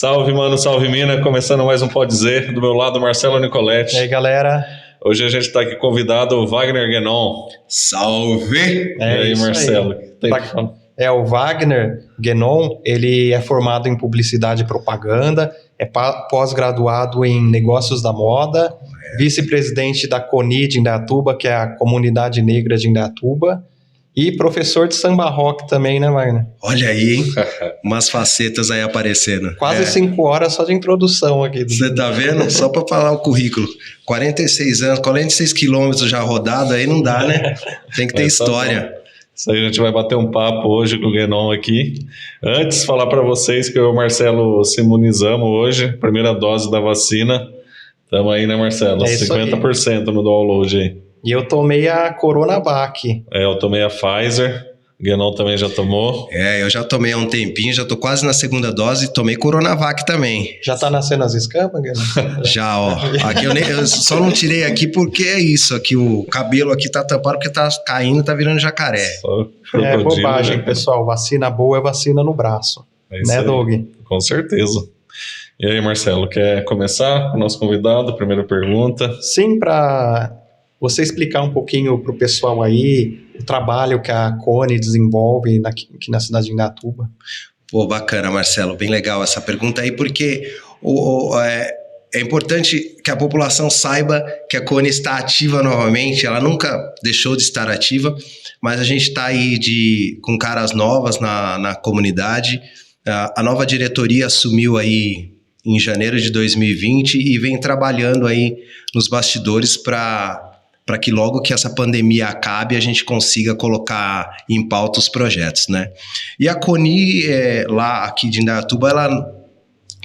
Salve, mano, salve, mina. Começando mais um Pode Dizer. Do meu lado, Marcelo Nicoletti. E aí, galera? Hoje a gente está aqui convidado o Wagner Guénon. Salve! E aí, Marcelo? O Wagner Guénon, ele é formado em Publicidade e Propaganda, é pós-graduado em Negócios da Moda, vice-presidente da CONI de Indaiatuba, que é a Comunidade Negra de Indaiatuba, e professor de samba rock também, né, Wagner? Olha aí, hein? Umas facetas aí aparecendo. Quase 5 horas só de introdução aqui. Você tá vendo? Só para falar o currículo. 46 anos, 46 quilômetros já rodado, aí não dá, né? Tem que ter história. Isso aí, a gente vai bater um papo hoje com o Guénon aqui. Antes, falar para vocês que eu e o Marcelo se imunizamos hoje, primeira dose da vacina. Estamos aí, né, Marcelo? 50% no download aí. E eu tomei a Coronavac. Eu tomei a Pfizer. O Guénon também já tomou. Eu já tomei há um tempinho, já tô quase na segunda dose e tomei Coronavac também. Já tá nascendo as escamas, Guénon? Já, ó. Aqui eu só não tirei aqui porque é isso. Aqui o cabelo aqui tá tampado porque tá caindo, tá virando jacaré. É bobagem, né? Pessoal. Vacina boa é vacina no braço. Né, Doug? Com certeza. E aí, Marcelo, quer começar com o nosso convidado? Primeira pergunta. Sim, para você explicar um pouquinho para o pessoal aí o trabalho que a CONI desenvolve aqui na cidade de Indaiatuba. Pô, bacana, Marcelo, bem legal essa pergunta aí, porque é importante que a população saiba que a CONI está ativa novamente, ela nunca deixou de estar ativa, mas a gente está aí com caras novas na comunidade. A nova diretoria assumiu aí em janeiro de 2020 e vem trabalhando aí nos bastidores para que logo que essa pandemia acabe, a gente consiga colocar em pauta os projetos, né? E a CONI, lá aqui de Indaiatuba, ela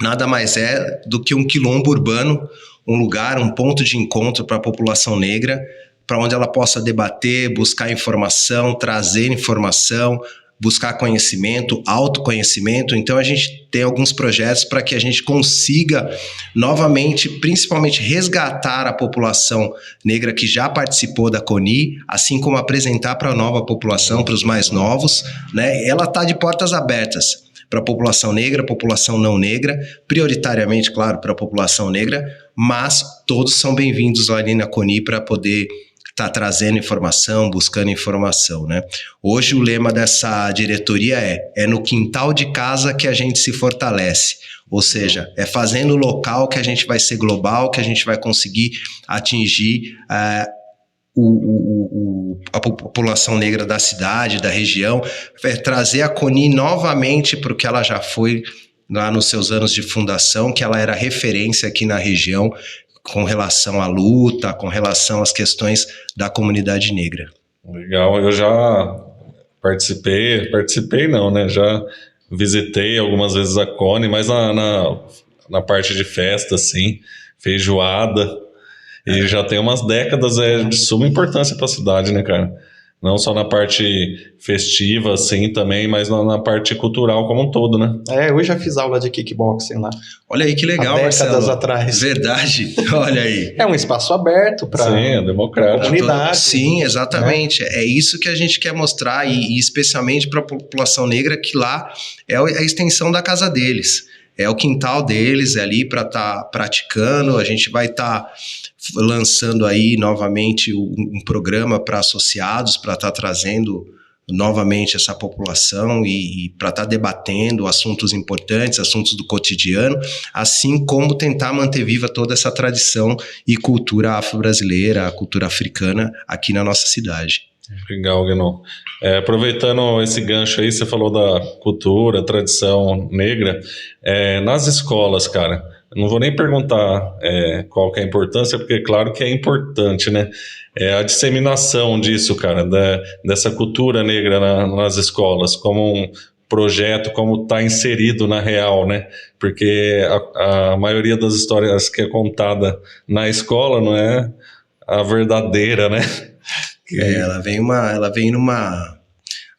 nada mais é do que um quilombo urbano, um lugar, um ponto de encontro para a população negra, para onde ela possa debater, buscar informação, trazer informação, buscar conhecimento, autoconhecimento. Então a gente tem alguns projetos para que a gente consiga novamente, principalmente resgatar a população negra que já participou da CONI, assim como apresentar para a nova população, para os mais novos, né? Ela está de portas abertas para a população negra, população não negra, prioritariamente, claro, para a população negra, mas todos são bem-vindos ali na CONI para poder tá trazendo informação, buscando informação, né? Hoje o lema dessa diretoria é no quintal de casa que a gente se fortalece, ou seja, é fazendo o local que a gente vai ser global, que a gente vai conseguir atingir a população negra da cidade, da região, trazer a CONI novamente para o que ela já foi lá nos seus anos de fundação, que ela era referência aqui na região, com relação à luta, com relação às questões da comunidade negra. Legal, eu já participei não, né? Já visitei algumas vezes a CONI, mas na parte de festa, assim, feijoada, e já tem umas décadas de suma importância para a cidade, né, cara? Não só na parte festiva, assim, também, mas na parte cultural como um todo, né? Eu já fiz aula de kickboxing lá. Olha aí que legal, há Marcelo. décadas atrás. Verdade, olha aí. É um espaço aberto para a democrático. Comunidade. Sim, exatamente. É isso que a gente quer mostrar, e especialmente para a população negra, que lá é a extensão da casa deles. É o quintal deles, é ali para estar praticando. A gente vai estar lançando aí novamente um programa para associados, para estar trazendo novamente essa população e para estar debatendo assuntos importantes, assuntos do cotidiano, assim como tentar manter viva toda essa tradição e cultura afro-brasileira, a cultura africana aqui na nossa cidade. Legal, Guénon. Aproveitando esse gancho aí, você falou da cultura, tradição negra, nas escolas, cara, não vou nem perguntar qual que é a importância, porque claro que é importante, né? A disseminação disso, cara, dessa cultura negra nas escolas, como um projeto, como está inserido na real, né? Porque a maioria das histórias que é contada na escola não é a verdadeira, né? Ela vem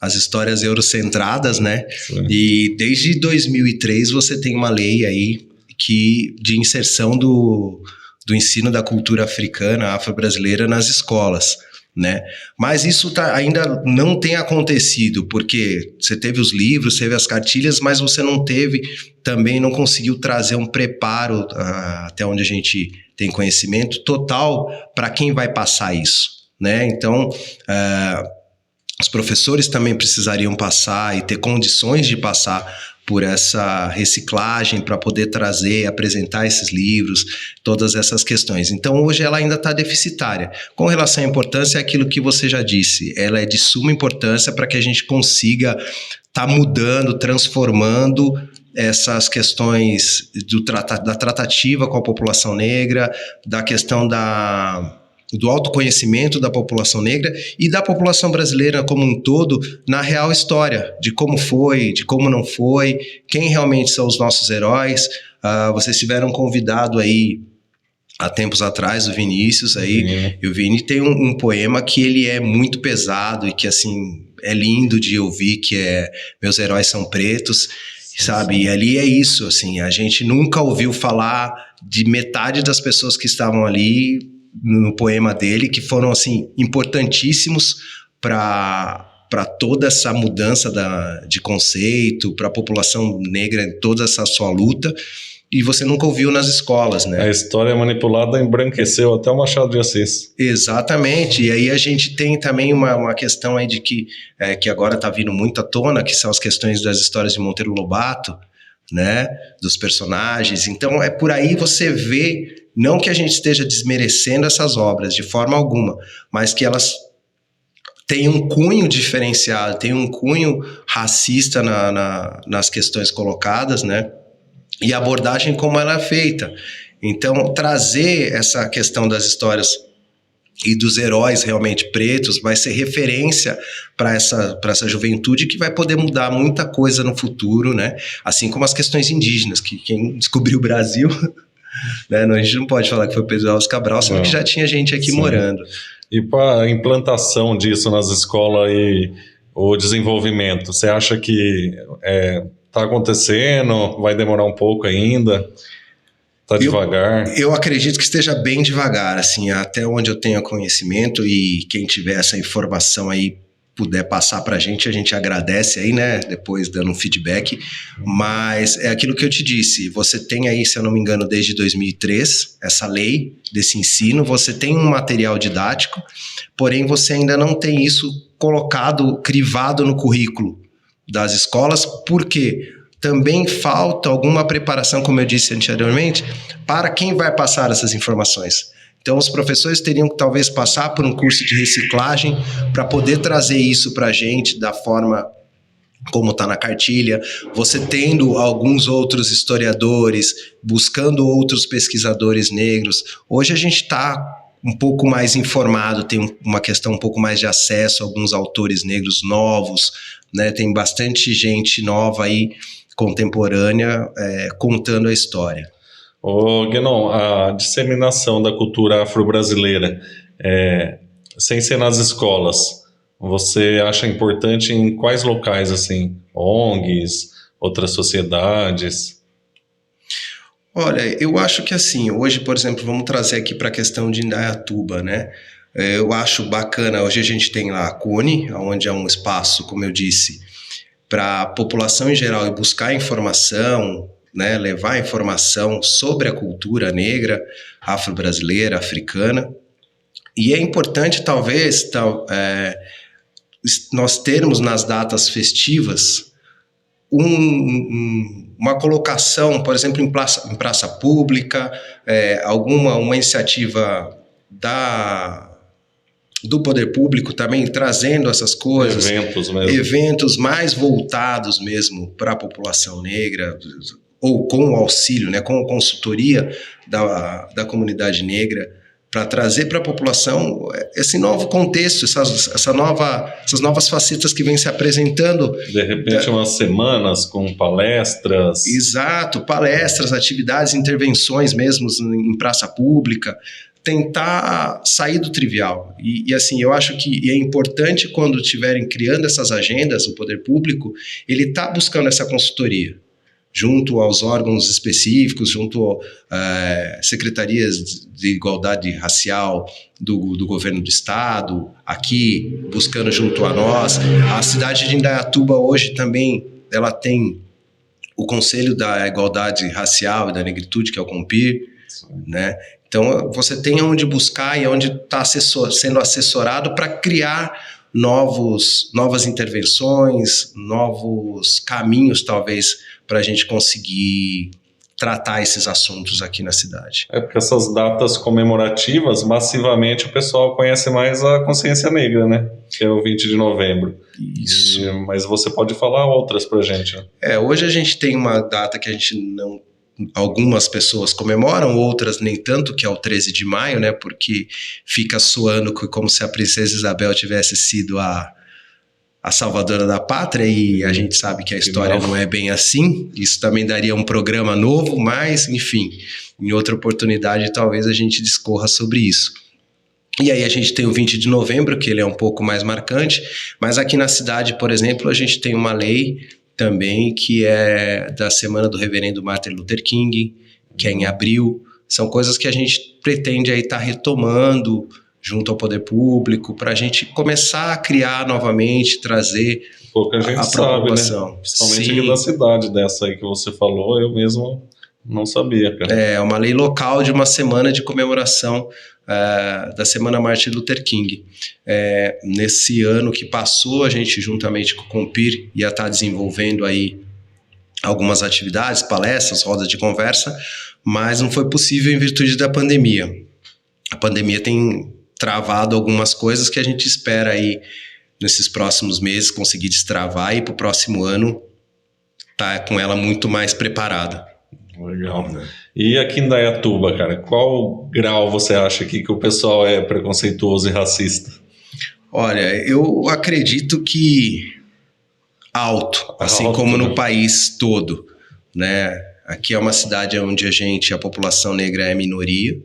as histórias eurocentradas, né? Sim. E desde 2003 você tem uma lei aí de inserção do ensino da cultura africana, afro-brasileira nas escolas. né? Mas isso ainda não tem acontecido, porque você teve os livros, teve as cartilhas, mas você não conseguiu trazer um preparo, até onde a gente tem conhecimento total, para quem vai passar isso, né? Então, os professores também precisariam passar e ter condições de passar por essa reciclagem para poder trazer, apresentar esses livros, todas essas questões. Então, hoje ela ainda está deficitária. Com relação à importância, é aquilo que você já disse, ela é de suma importância para que a gente consiga estar mudando, transformando essas questões da tratativa com a população negra, da questão do autoconhecimento da população negra e da população brasileira como um todo na real história, de como foi, de como não foi, quem realmente são os nossos heróis. Vocês tiveram convidado aí há tempos atrás o Vinícius aí, e o Vini tem um poema que ele é muito pesado e que assim é lindo de ouvir, que é Meus Heróis São Pretos, sabe? E ali é isso, assim, a gente nunca ouviu falar de metade das pessoas que estavam ali no poema dele, que foram assim importantíssimos para toda essa mudança de conceito, para a população negra em toda essa sua luta, e você nunca ouviu nas escolas, né? A história manipulada embranqueceu até o Machado de Assis. Exatamente, e aí a gente tem também uma questão aí de que agora está vindo muito à tona, que são as questões das histórias de Monteiro Lobato, né, dos personagens. Então é por aí você vê, não que a gente esteja desmerecendo essas obras de forma alguma, mas que elas têm um cunho diferenciado, têm um cunho racista nas questões colocadas, né, e a abordagem como ela é feita. Então trazer essa questão das histórias e dos heróis realmente pretos vai ser referência para essa juventude que vai poder mudar muita coisa no futuro, né? Assim como as questões indígenas, que quem descobriu o Brasil, né? A gente não pode falar que foi Pedro Álvares Cabral, sendo que já tinha gente aqui morando. E para a implantação disso nas escolas e o desenvolvimento, você acha que está acontecendo, vai demorar um pouco ainda? Tá devagar? Eu acredito que esteja bem devagar, assim, até onde eu tenho conhecimento, e quem tiver essa informação aí puder passar pra gente, a gente agradece aí, né, depois dando um feedback, mas é aquilo que eu te disse, você tem aí, se eu não me engano, desde 2003, essa lei desse ensino, você tem um material didático, porém você ainda não tem isso colocado, crivado no currículo das escolas, por quê? Também falta alguma preparação, como eu disse anteriormente, para quem vai passar essas informações. Então, os professores teriam que talvez passar por um curso de reciclagem para poder trazer isso para a gente da forma como está na cartilha, você tendo alguns outros historiadores, buscando outros pesquisadores negros. Hoje a gente está um pouco mais informado, tem uma questão um pouco mais de acesso a alguns autores negros novos, né? Tem bastante gente nova aí, contemporânea, contando a história. Ô, Guénon, a disseminação da cultura afro-brasileira, sem ser nas escolas, você acha importante em quais locais, assim? ONGs, outras sociedades? Olha, eu acho que assim, hoje, por exemplo, vamos trazer aqui para a questão de Indaiatuba, né? Eu acho bacana, hoje a gente tem lá a CUNE, onde é um espaço, como eu disse, para a população em geral e buscar informação, né, levar informação sobre a cultura negra, afro-brasileira, africana. E é importante, talvez, nós termos nas datas festivas uma colocação, por exemplo, em praça pública, uma iniciativa do poder público também trazendo essas coisas, eventos mais voltados mesmo para a população negra, ou com o auxílio, né, com a consultoria da comunidade negra, para trazer para a população esse novo contexto, essas novas facetas que vêm se apresentando. De repente, umas semanas com palestras. Exato, palestras, atividades, intervenções mesmo em praça pública, tentar sair do trivial. E assim, eu acho que é importante quando estiverem criando essas agendas, o poder público, ele está buscando essa consultoria, junto aos órgãos específicos, junto a secretarias de igualdade racial do governo do estado, aqui buscando junto a nós. A cidade de Indaiatuba hoje também, ela tem o Conselho da Igualdade Racial e da Negritude, que é o CONPIR, né? Então você tem onde buscar e onde está sendo assessorado para criar novas intervenções, novos caminhos, talvez, para a gente conseguir tratar esses assuntos aqui na cidade. É porque essas datas comemorativas, massivamente o pessoal conhece mais a consciência negra, né? Que é o 20 de novembro. Isso. Mas você pode falar outras pra gente, né? Hoje a gente tem uma data que a gente não... Algumas pessoas comemoram, outras nem tanto, que é o 13 de maio, né? Porque fica soando como se a princesa Isabel tivesse sido a salvadora da pátria, e a gente sabe que a história não é bem assim. Isso também daria um programa novo, mas, enfim, em outra oportunidade talvez a gente discorra sobre isso. E aí a gente tem o 20 de novembro, que ele é um pouco mais marcante, mas aqui na cidade, por exemplo, a gente tem uma lei também que é da Semana do Reverendo Martin Luther King, que é em abril. São coisas que a gente pretende aí estar retomando junto ao poder público, para a gente começar a criar novamente, trazer pouca gente a população. Sabe, né? Principalmente aqui da cidade, dessa aí que você falou, eu mesmo não sabia, cara. É uma lei local de uma semana de comemoração da Semana Martin Luther King. Nesse ano que passou, a gente, juntamente com o CONPIR, ia estar desenvolvendo aí algumas atividades, palestras, rodas de conversa, mas não foi possível em virtude da pandemia. A pandemia tem travado algumas coisas que a gente espera aí nesses próximos meses conseguir destravar e para o próximo ano tá com ela muito mais preparada. Legal. E aqui em Indaiatuba, cara, qual grau você acha aqui que o pessoal é preconceituoso e racista? Olha, eu acredito que alto, assim como no país todo, né? Aqui é uma cidade onde a população negra é minoria,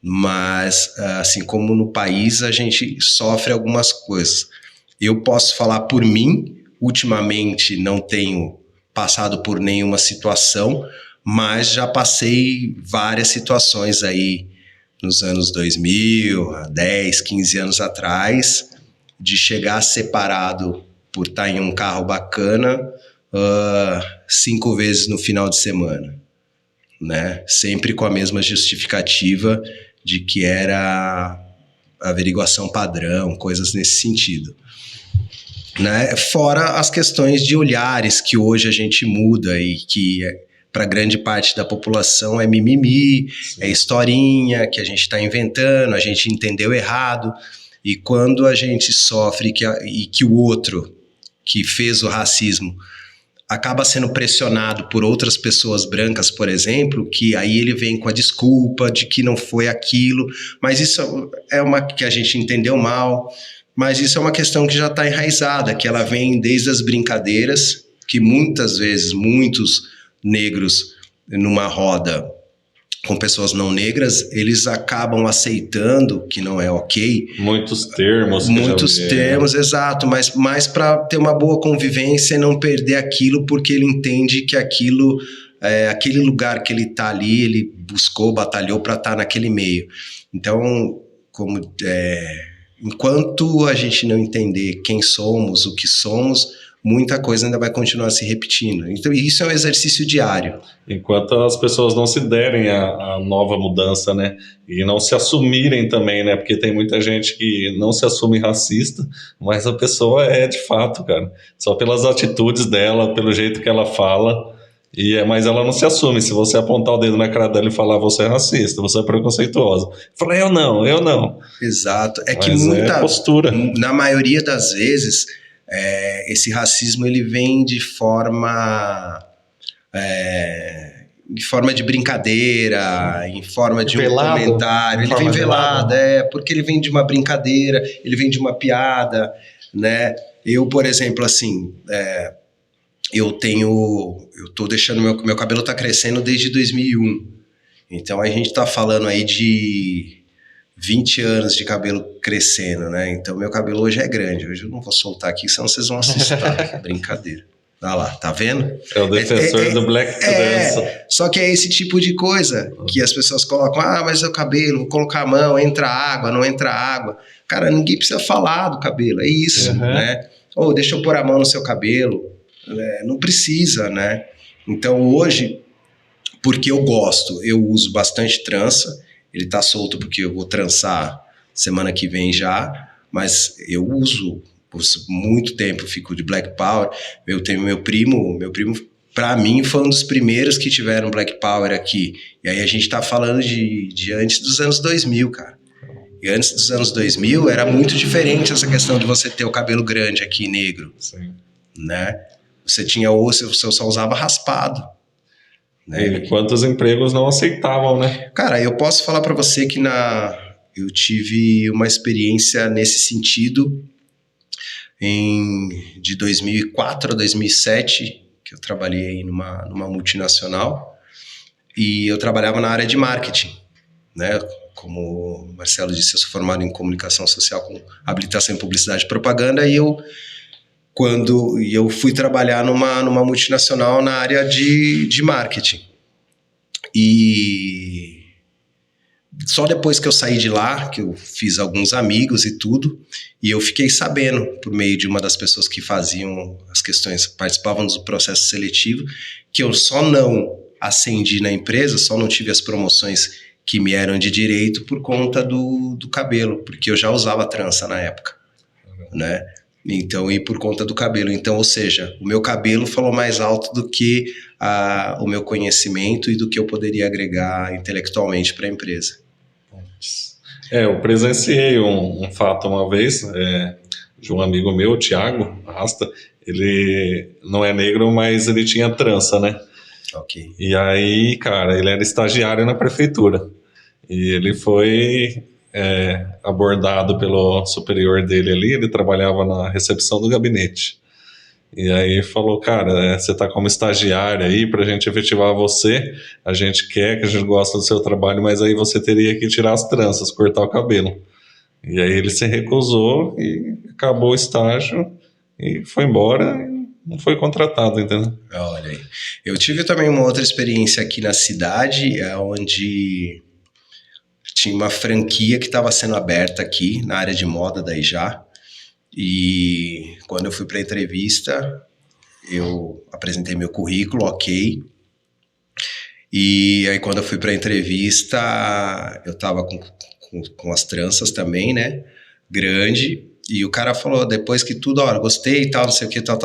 mas assim como no país a gente sofre algumas coisas. Eu posso falar por mim, ultimamente não tenho passado por nenhuma situação, mas já passei várias situações aí nos anos 2000, há 10, 15 anos atrás, de chegar separado por estar em um carro bacana 5 vezes no final de semana, né? Sempre com a mesma justificativa de que era averiguação padrão, coisas nesse sentido, né? Fora as questões de olhares que hoje a gente muda e que para grande parte da população é mimimi, é historinha que a gente está inventando, a gente entendeu errado, e quando a gente sofre e que o outro que fez o racismo acaba sendo pressionado por outras pessoas brancas, por exemplo, que aí ele vem com a desculpa de que não foi aquilo, mas isso é uma que a gente entendeu mal, mas isso é uma questão que já está enraizada, que ela vem desde as brincadeiras, que muitas vezes muitos negros numa roda com pessoas não negras, eles acabam aceitando que não é ok. Muitos termos. Exato, mas mais para ter uma boa convivência e não perder aquilo, porque ele entende que aquilo, aquele lugar que ele está ali, ele buscou, batalhou para estar naquele meio. Então, enquanto a gente não entender quem somos, o que somos, muita coisa ainda vai continuar se repetindo. Então, isso é um exercício diário. Enquanto as pessoas não se derem a nova mudança, né? E não se assumirem também, né? Porque tem muita gente que não se assume racista, mas a pessoa é de fato, cara. Só pelas atitudes dela, pelo jeito que ela fala. Mas ela não se assume. Se você apontar o dedo na cara dela e falar você é racista, você é preconceituosa. Fala, eu não. Exato. Mas que muita postura. Na maioria das vezes, esse racismo ele vem de forma de brincadeira, em forma de um comentário. Ele vem velado, porque ele vem de uma brincadeira, ele vem de uma piada, né? Eu, por exemplo, assim, eu tô deixando meu cabelo tá crescendo desde 2001. Então a gente tá falando aí de 20 anos de cabelo crescendo, né? Então meu cabelo hoje é grande. Hoje eu não vou soltar aqui, senão vocês vão assustar. Brincadeira. Olha lá, tá vendo? É o defensor do Black Dance. Só que é esse tipo de coisa que as pessoas colocam, mas é o cabelo, vou colocar a mão, entra água, não entra água. Cara, ninguém precisa falar do cabelo, é isso, né? Ou deixa eu pôr a mão no seu cabelo. Não precisa, né? Então hoje, porque eu gosto, eu uso bastante trança, ele tá solto porque eu vou trançar semana que vem já, mas eu uso por muito tempo, eu fico de Black Power. Eu tenho meu primo para mim foi um dos primeiros que tiveram Black Power aqui, e aí a gente tá falando de antes dos anos 2000, cara. E antes dos anos 2000 era muito diferente essa questão de você ter o cabelo grande aqui, negro. Sim. Né? Você tinha você só usava raspado. Né? E quantos empregos não aceitavam, né? Cara, eu posso falar para você que eu tive uma experiência nesse sentido de 2004 a 2007, que eu trabalhei numa multinacional, e eu trabalhava na área de marketing, né? Como o Marcelo disse, eu sou formado em comunicação social com habilitação em publicidade e propaganda, e eu fui trabalhar numa multinacional na área de marketing. E só depois que eu saí de lá, que eu fiz alguns amigos e tudo, e eu fiquei sabendo, por meio de uma das pessoas que faziam as questões, participavam do processo seletivo, que eu só não ascendi na empresa, só não tive as promoções que me eram de direito por conta do cabelo, porque eu já usava trança na época, né? Então, e por conta do cabelo. Então, ou seja, o meu cabelo falou mais alto do que o meu conhecimento e do que eu poderia agregar intelectualmente para a empresa. Eu presenciei um fato uma vez de um amigo meu, o Thiago Rasta. Ele não é negro, mas ele tinha trança, né? Ok. E aí, cara, ele era estagiário na prefeitura. E ele foi abordado pelo superior dele ali, ele trabalhava na recepção do gabinete. E aí falou, cara, você tá como estagiário aí, pra gente efetivar você, a gente quer, que a gente gosta do seu trabalho, mas aí você teria que tirar as tranças, cortar o cabelo. E aí ele se recusou e acabou o estágio e foi embora e não foi contratado, entendeu? Olha aí. Eu tive também uma outra experiência aqui na cidade, onde tinha uma franquia que estava sendo aberta aqui na área de moda da IJA, e quando eu fui para a entrevista, eu apresentei meu currículo, ok, e aí quando eu fui para a entrevista, eu estava com as tranças também, né, grande, e o cara falou, depois que tudo, olha, gostei e tal, não sei o que, tal,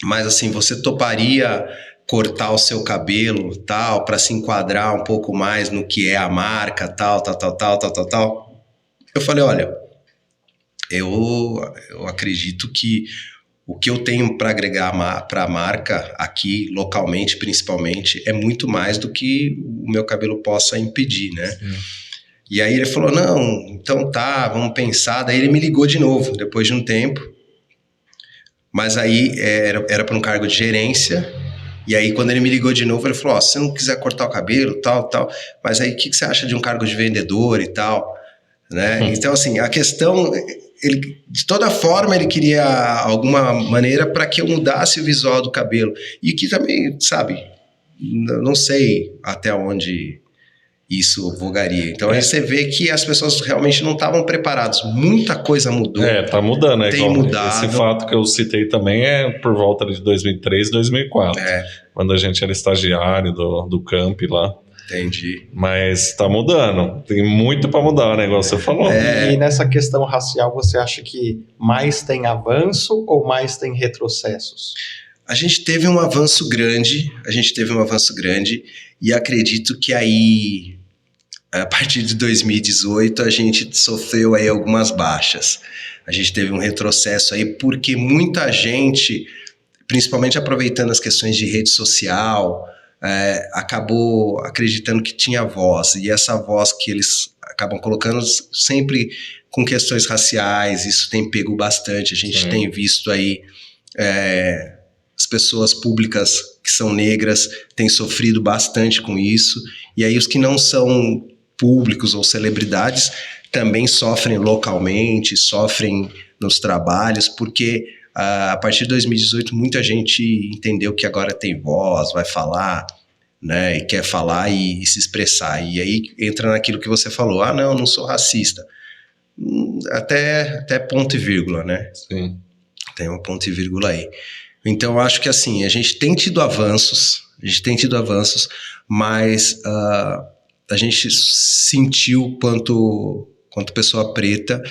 mas assim, você toparia cortar o seu cabelo, tal, para se enquadrar um pouco mais no que é a marca, tal. Eu falei, olha, eu acredito que o que eu tenho para agregar para a marca aqui, localmente, principalmente, é muito mais do que o meu cabelo possa impedir, né? Sim. E aí ele falou, não, então tá, vamos pensar. Daí ele me ligou de novo, depois de um tempo, mas aí era para um cargo de gerência. E aí, quando ele me ligou de novo, ele falou, se você não quiser cortar o cabelo, tal, mas aí o que você acha de um cargo de vendedor e tal, né? Então, assim, a questão, de toda forma, ele queria alguma maneira para que eu mudasse o visual do cabelo. E que também, sabe, não sei até onde isso vogaria. Então, aí você vê que as pessoas realmente não estavam preparadas. Muita coisa mudou. Tá mudando, né? Tem mudado. Esse fato que eu citei também é por volta de 2003, 2004. Quando a gente era estagiário do camp lá. Entendi. Mas tá mudando. Tem muito para mudar, né? Igual você falou. E nessa questão racial, você acha que mais tem avanço ou mais tem retrocessos? A gente teve um avanço grande, e acredito que aí, a partir de 2018, a gente sofreu aí algumas baixas. A gente teve um retrocesso aí porque muita gente, principalmente aproveitando as questões de rede social, acabou acreditando que tinha voz, e essa voz que eles acabam colocando sempre com questões raciais, isso tem pego bastante. A gente tem visto aí as pessoas públicas que são negras têm sofrido bastante com isso, e aí os que não são públicos ou celebridades também sofrem localmente, sofrem nos trabalhos, porque a partir de 2018, muita gente entendeu que agora tem voz, vai falar, né, e quer falar e se expressar. E aí entra naquilo que você falou, não, não sou racista. Até ponto e vírgula, né? Sim. Tem um ponto e vírgula aí. Então, eu acho que assim, a gente tem tido avanços, mas a gente sentiu, quanto pessoa preta,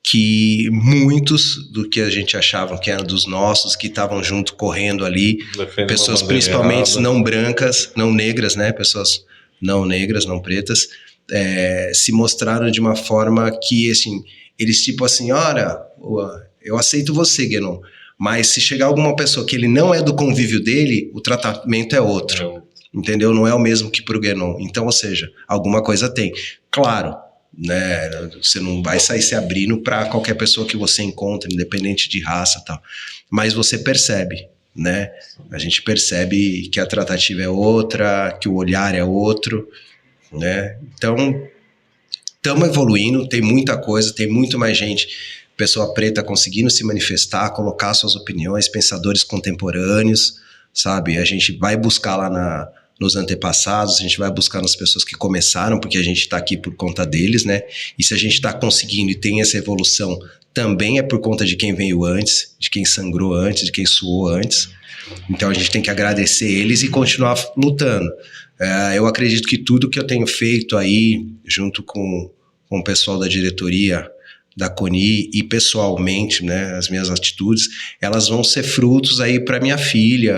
que muitos do que a gente achava que eram dos nossos, que estavam junto correndo ali, pessoas principalmente não brancas, não negras, né? Pessoas não negras, não pretas, se mostraram de uma forma que, assim, eles tipo assim, olha, eu aceito você, Guénon, mas se chegar alguma pessoa que ele não é do convívio dele, o tratamento é outro, entendeu? Não é o mesmo que pro Guénon. Então, ou seja, alguma coisa tem. Claro, né, você não vai sair se abrindo para qualquer pessoa que você encontra, independente de raça e tal, mas você percebe, né, a gente percebe que a tratativa é outra, que o olhar é outro, né, então estamos evoluindo, tem muita coisa, tem muito mais gente, pessoa preta conseguindo se manifestar, colocar suas opiniões, pensadores contemporâneos, sabe, a gente vai buscar lá nos antepassados, a gente vai buscar nas pessoas que começaram, porque a gente está aqui por conta deles, né? E se a gente está conseguindo e tem essa evolução, também é por conta de quem veio antes, de quem sangrou antes, de quem suou antes. Então a gente tem que agradecer eles e continuar lutando. Eu acredito que tudo que eu tenho feito aí, junto com o pessoal da diretoria da CONI e pessoalmente, né, as minhas atitudes, elas vão ser frutos aí para minha filha.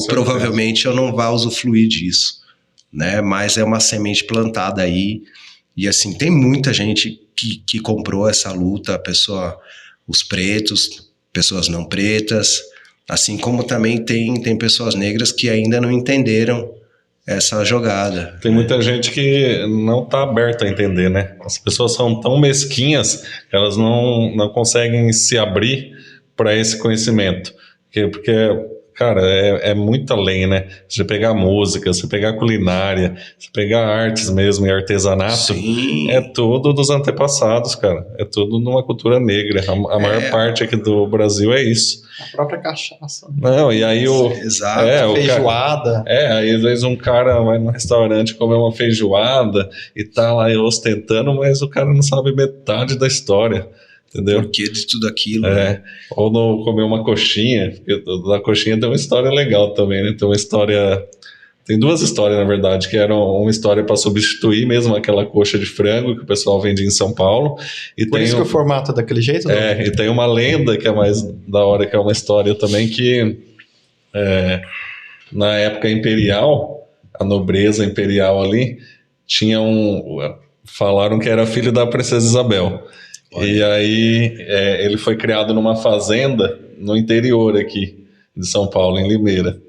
Provavelmente eu não vá usufruir disso, né, mas é uma semente plantada aí, e assim, tem muita gente que comprou essa luta, os pretos, pessoas não pretas, assim como também tem pessoas negras que ainda não entenderam essa jogada. Tem muita gente que não está aberta a entender, né? As pessoas são tão mesquinhas que elas não conseguem se abrir para esse conhecimento. Porque cara, é muito além, né? Você pegar música, você pegar culinária, você pegar artes mesmo e artesanato, Sim. É tudo dos antepassados, cara. É tudo numa cultura negra. A maior parte aqui do Brasil é isso. A própria cachaça. Não, e aí Exato, feijoada. Aí às vezes um cara vai no restaurante comer uma feijoada e tá lá ostentando, mas o cara não sabe metade da história. Entendeu? Por que de tudo aquilo? Né? Ou não comer uma coxinha, porque da coxinha tem uma história legal também, né? Tem duas histórias, na verdade, que eram uma história para substituir mesmo aquela coxa de frango que o pessoal vendia em São Paulo. E Por isso que o formato é daquele jeito? Não? E tem uma lenda que é mais da hora, que é uma história também que na época imperial, a nobreza imperial ali, falaram que era filho da princesa Isabel. E aí ele foi criado numa fazenda no interior aqui de São Paulo, em Limeira.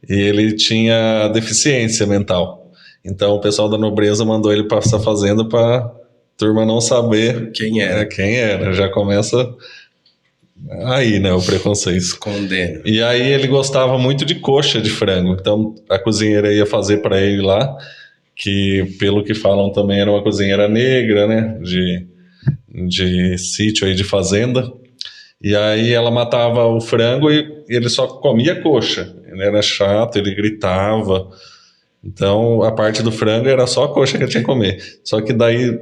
E ele tinha deficiência mental. Então o pessoal da nobreza mandou ele para essa fazenda para turma não saber quem era. Já começa aí, né, o preconceito. Escondendo. E aí ele gostava muito de coxa de frango. Então a cozinheira ia fazer para ele lá, que pelo que falam também era uma cozinheira negra, né, de sítio aí, de fazenda. E aí ela matava o frango e ele só comia coxa. Ele era chato, ele gritava. Então a parte do frango era só a coxa que ele tinha que comer. Só que daí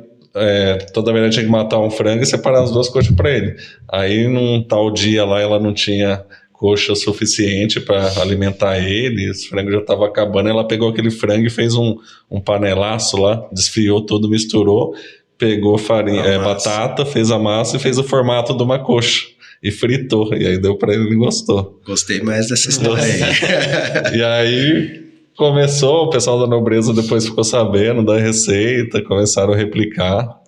toda vez ele tinha que matar um frango e separar as duas coxas para ele. Aí num tal dia lá ela não tinha coxa suficiente para alimentar ele, esse frango já estava acabando. Ela pegou aquele frango e fez um panelaço lá, desfiou tudo, misturou, pegou farinha, batata, fez a massa e fez o formato de uma coxa e fritou, e aí deu para ele e gostou. Gostei mais dessa história aí. E aí começou, o pessoal da nobreza depois ficou sabendo da receita, começaram a replicar,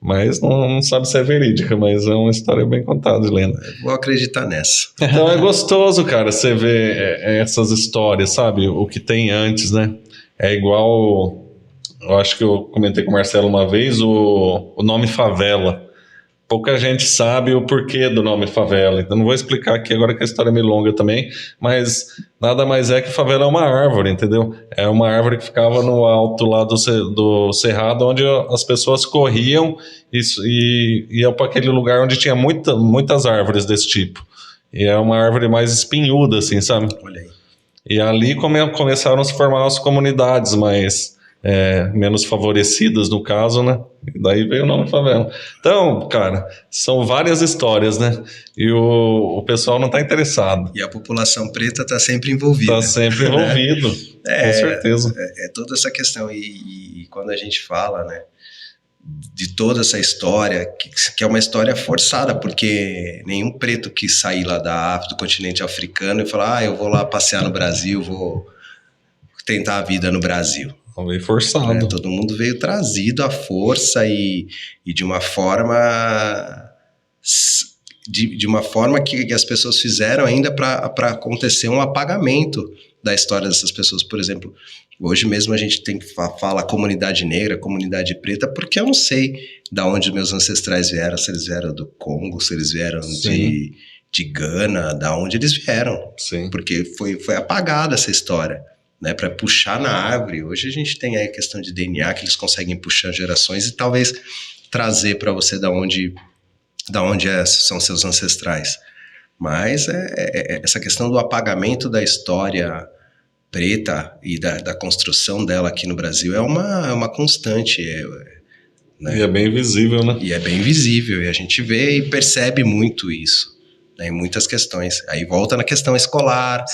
mas não sabe se é verídica, mas é uma história bem contada, lenda. Vou acreditar nessa. Então é gostoso, cara, você ver essas histórias, sabe, o que tem antes, né? É igual, eu acho que eu comentei com o Marcelo uma vez, o nome favela. pouca gente sabe o porquê do nome favela. Então não vou explicar aqui agora que a história é meio longa também, mas nada mais é que favela é uma árvore, entendeu? É uma árvore que ficava no alto lá do cerrado, onde as pessoas corriam e iam para aquele lugar onde tinha muitas árvores desse tipo. E é uma árvore mais espinhuda, assim, sabe? Olha aí. E ali começaram a se formar as comunidades menos favorecidas, no caso, né? E daí veio o nome favela. Então, cara, são várias histórias, né? E o pessoal não está interessado. E a população preta está sempre envolvida. Está sempre envolvido, com certeza. É toda essa questão. E quando a gente fala, né, de toda essa história, que é uma história forçada, porque nenhum preto quis sair lá da África, do continente africano, e falar, eu vou lá passear no Brasil, vou tentar a vida no Brasil. Veio forçado. Todo mundo veio trazido à força e de uma forma que as pessoas fizeram ainda para acontecer um apagamento da história dessas pessoas. Por exemplo, hoje mesmo a gente tem que falar comunidade negra, comunidade preta, porque eu não sei de onde meus ancestrais vieram, se eles vieram do Congo, se eles vieram de Gana, da onde eles vieram. Sim. Porque foi apagada essa história. Né, para puxar na árvore. Hoje a gente tem aí a questão de DNA, que eles conseguem puxar gerações e talvez trazer para você da onde são seus ancestrais. Mas essa questão do apagamento da história preta e da construção dela aqui no Brasil é uma constante. Né? E é bem visível, né? E é bem visível, e a gente vê e percebe muito isso. Em muitas questões. Aí volta na questão escolar,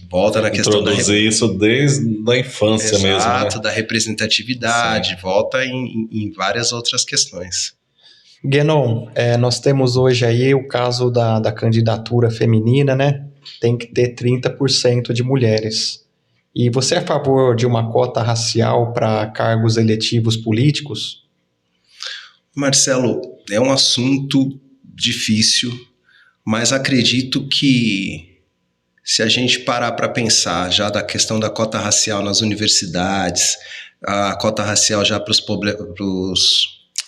volta na questão introduzir isso desde a infância mesmo. Exato, né? Da representatividade, volta em várias outras questões. Guénon, nós temos hoje aí o caso da candidatura feminina, né? Tem que ter 30% de mulheres. E você é a favor de uma cota racial para cargos eletivos políticos? Marcelo, é um assunto difícil, mas acredito que se a gente parar para pensar já da questão da cota racial nas universidades, a cota racial já para os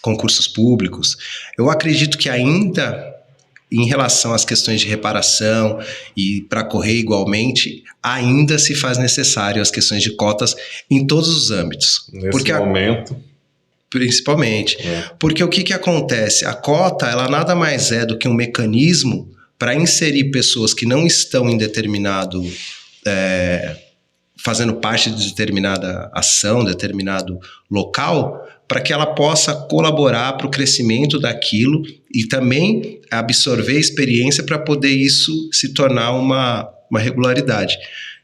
concursos públicos, eu acredito que ainda em relação às questões de reparação e para correr igualmente, ainda se faz necessário as questões de cotas em todos os âmbitos. Nesse momento... Principalmente. Porque o que acontece? A cota, ela nada mais é do que um mecanismo para inserir pessoas que não estão em determinado... fazendo parte de determinada ação, determinado local, para que ela possa colaborar para o crescimento daquilo e também absorver experiência para poder isso se tornar uma regularidade.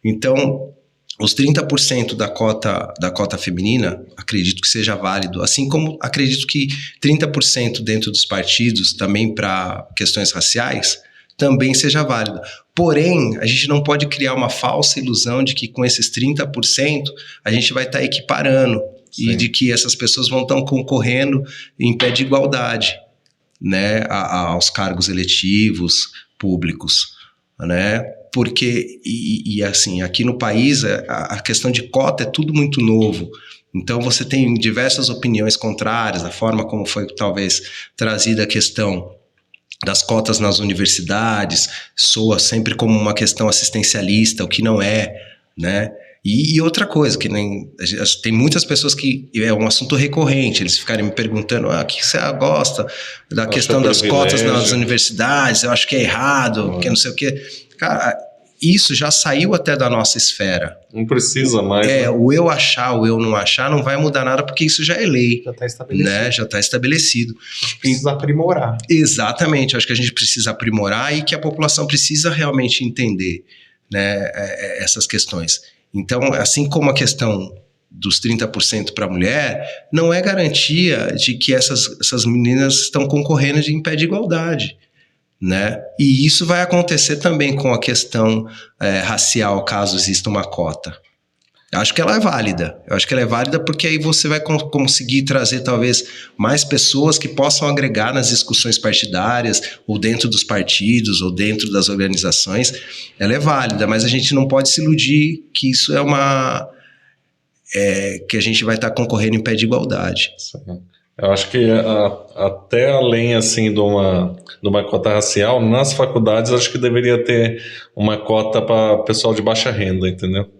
Então... Os 30% da cota feminina, acredito que seja válido, assim como acredito que 30% dentro dos partidos, também para questões raciais, também seja válido. Porém, a gente não pode criar uma falsa ilusão de que com esses 30% a gente vai estar equiparando. Sim. E de que essas pessoas vão estar concorrendo em pé de igualdade, né, aos cargos eletivos públicos, né? Porque, assim, aqui no país a questão de cota é tudo muito novo. Então você tem diversas opiniões contrárias, a forma como foi talvez trazida a questão das cotas nas universidades, soa sempre como uma questão assistencialista, o que não é, né? E outra coisa, que tem muitas pessoas que é um assunto recorrente, eles ficarem me perguntando, o que você gosta da questão das cotas nas universidades, eu acho que é errado, que não sei o quê. Cara, isso já saiu até da nossa esfera. Não precisa mais. Né? O eu achar, o eu não achar, não vai mudar nada, porque isso já é lei. Já está estabelecido. Né? Já está estabelecido. Precisa aprimorar. Exatamente, acho que a gente precisa aprimorar e que a população precisa realmente entender, né, essas questões. Então, assim como a questão dos 30% para a mulher, não é garantia de que essas meninas estão concorrendo em pé de igualdade. Né? E isso vai acontecer também com a questão racial, caso exista uma cota. Eu acho que ela é válida. Eu acho que ela é válida porque aí você vai conseguir trazer talvez mais pessoas que possam agregar nas discussões partidárias, ou dentro dos partidos, ou dentro das organizações. Ela é válida, mas a gente não pode se iludir que isso é que a gente vai estar concorrendo em pé de igualdade. Eu acho que até além assim de uma cota racial, nas faculdades acho que deveria ter uma cota para pessoal de baixa renda, entendeu?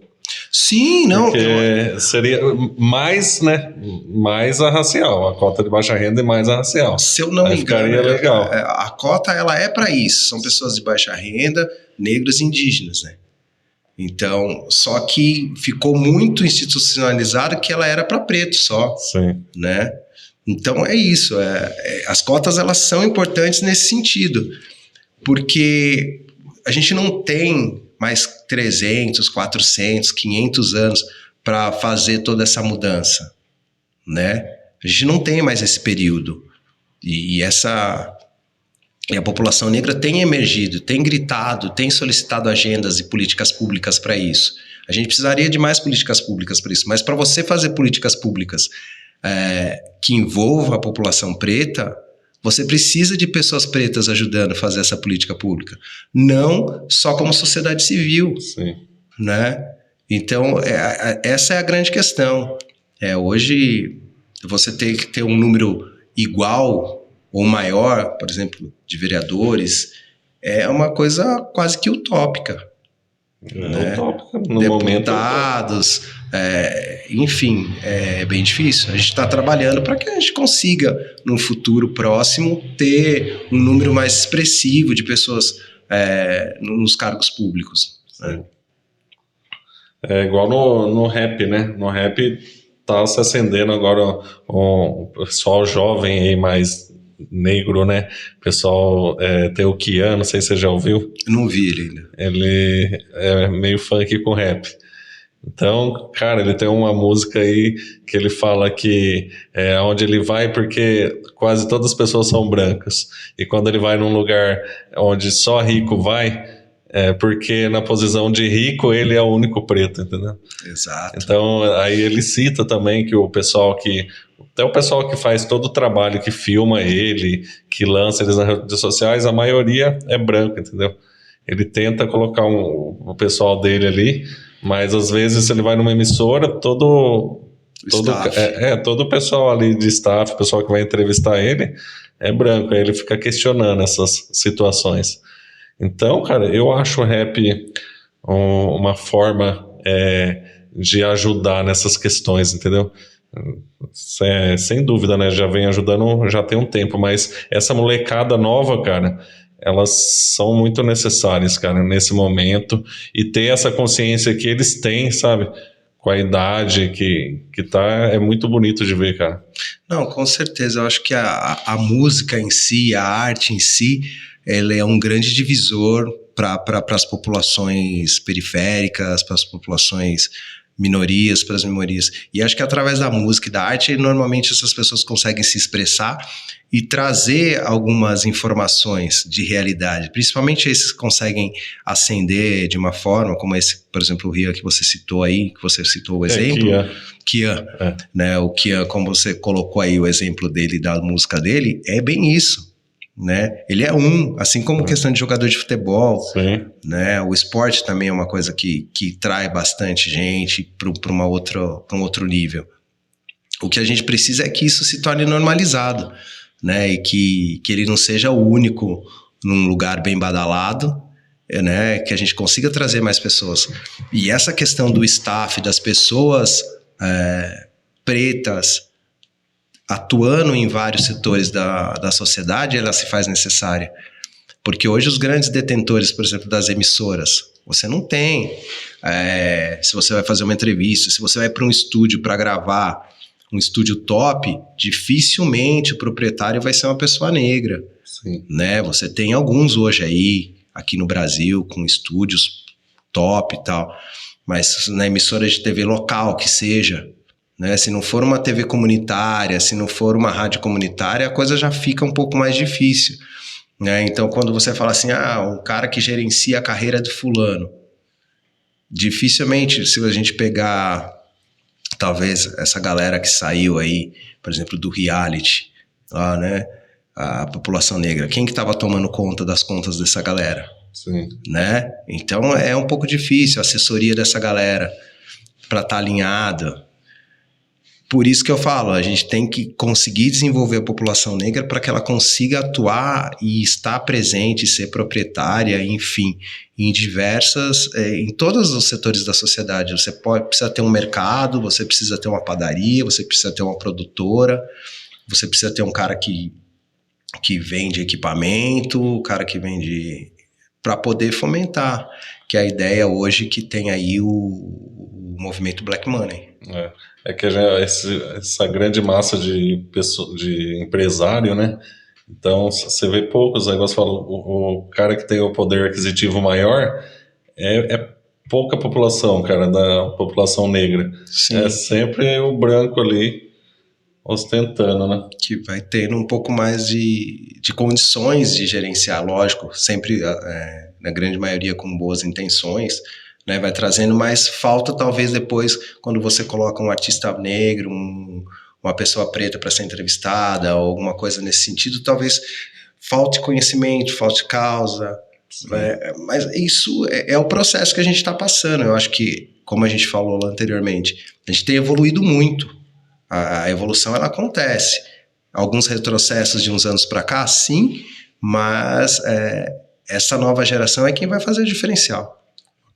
Sim, não. Porque seria mais, né? Mais a racial, a cota de baixa renda e mais a racial. Se eu não Aí me engano, ficaria legal. a cota ela é para isso. São pessoas de baixa renda, negros e indígenas, né? Então, só que ficou muito institucionalizado que ela era para preto só, Sim. né? Então é isso. As cotas elas são importantes nesse sentido, porque a gente não tem mais 300, 400, 500 anos para fazer toda essa mudança, né? A gente não tem mais esse período. E a população negra tem emergido, tem gritado, tem solicitado agendas e políticas públicas para isso. A gente precisaria de mais políticas públicas para isso, mas para você fazer políticas públicas que envolva a população preta, você precisa de pessoas pretas ajudando a fazer essa política pública. Não só como sociedade civil. Sim. Né? Então, essa é a grande questão. Hoje, você tem que ter um número igual ou maior, por exemplo, de vereadores, é uma coisa quase que utópica. Né? Utópica, no Deputados, enfim, é bem difícil. A gente está trabalhando para que a gente consiga, num futuro próximo, ter um número mais expressivo de pessoas nos cargos públicos. Né? É igual no rap, né? No rap tá se acendendo agora o pessoal jovem aí, mais negro, né? O pessoal tem o Kian, não sei se você já ouviu. Não vi ele ainda. Ele é meio funk com rap. Então, cara, ele tem uma música aí que ele fala que é onde ele vai porque quase todas as pessoas são brancas. E quando ele vai num lugar onde só rico vai, porque na posição de rico ele é o único preto, entendeu? Exato. Então, aí ele cita também que até o pessoal que faz todo o trabalho, que filma ele, que lança eles nas redes sociais, a maioria é branco, entendeu? Ele tenta colocar o pessoal dele ali, mas às vezes ele vai numa emissora, todo o pessoal ali de staff, o pessoal que vai entrevistar ele, é branco, aí ele fica questionando essas situações. Então, cara, eu acho o rap uma forma de ajudar nessas questões, entendeu? Sem dúvida, né? Já vem ajudando já tem um tempo, mas essa molecada nova, cara, elas são muito necessárias, cara, nesse momento, e ter essa consciência que eles têm, sabe? Com a idade que tá, é muito bonito de ver, cara. Não, com certeza, eu acho que a música em si, a arte em si, ela é um grande divisor para as populações periféricas, para as populações minorias, para as minorias. E acho que através da música e da arte, normalmente essas pessoas conseguem se expressar e trazer algumas informações de realidade, principalmente esses que conseguem acender de uma forma, como esse, por exemplo, o Rian que você citou aí, que você citou o exemplo. Kian. Né? O Kian, como você colocou aí o exemplo dele, da música dele, é bem isso. Né? Ele é assim como questão de jogador de futebol. Sim. Né? O esporte também é uma coisa que trai bastante gente para um outro nível. O que a gente precisa é que isso se torne normalizado, né? E que ele não seja o único num lugar bem badalado, né? Que a gente consiga trazer mais pessoas. E essa questão do staff, das pessoas pretas atuando em vários setores da sociedade, ela se faz necessária. Porque hoje os grandes detentores, por exemplo, das emissoras, você não tem. Se você vai fazer uma entrevista, se você vai para um estúdio para gravar, um estúdio top, dificilmente o proprietário vai ser uma pessoa negra. Sim. Né? Você tem alguns hoje aí, aqui no Brasil, com estúdios top e tal, mas na emissora de TV local, que seja, né? Se não for uma TV comunitária, se não for uma rádio comunitária, a coisa já fica um pouco mais difícil. Né? Então, quando você fala assim, um cara que gerencia a carreira de fulano, dificilmente, se a gente pegar, talvez, essa galera que saiu aí, por exemplo, do reality, lá, né? A população negra, quem que estava tomando conta das contas dessa galera? Sim. Né? Então, é um pouco difícil a assessoria dessa galera para estar alinhada. por isso que eu falo, a gente tem que conseguir desenvolver a população negra para que ela consiga atuar e estar presente, ser proprietária, enfim, em em todos os setores da sociedade. Você precisa ter um mercado, você precisa ter uma padaria, você precisa ter uma produtora, você precisa ter um cara que vende equipamento, o cara que vende, para poder fomentar, que é a ideia hoje que tem aí o movimento Black Money. É que essa grande massa de empresário, né? Então, você vê poucos negócios, fala, o cara que tem o poder aquisitivo maior é pouca população, cara, da população negra. Sim. É sempre o branco ali ostentando, né? Que vai tendo um pouco mais de condições de gerenciar, lógico, sempre, na grande maioria, com boas intenções, né, vai trazendo, mais falta talvez depois, quando você coloca um artista negro, uma pessoa preta para ser entrevistada, ou alguma coisa nesse sentido, talvez falte conhecimento, falte causa, mas isso é o processo que a gente está passando. Eu acho que, como a gente falou lá anteriormente, a gente tem evoluído muito. A evolução, ela acontece. Alguns retrocessos de uns anos para cá, sim, mas essa nova geração é quem vai fazer o diferencial.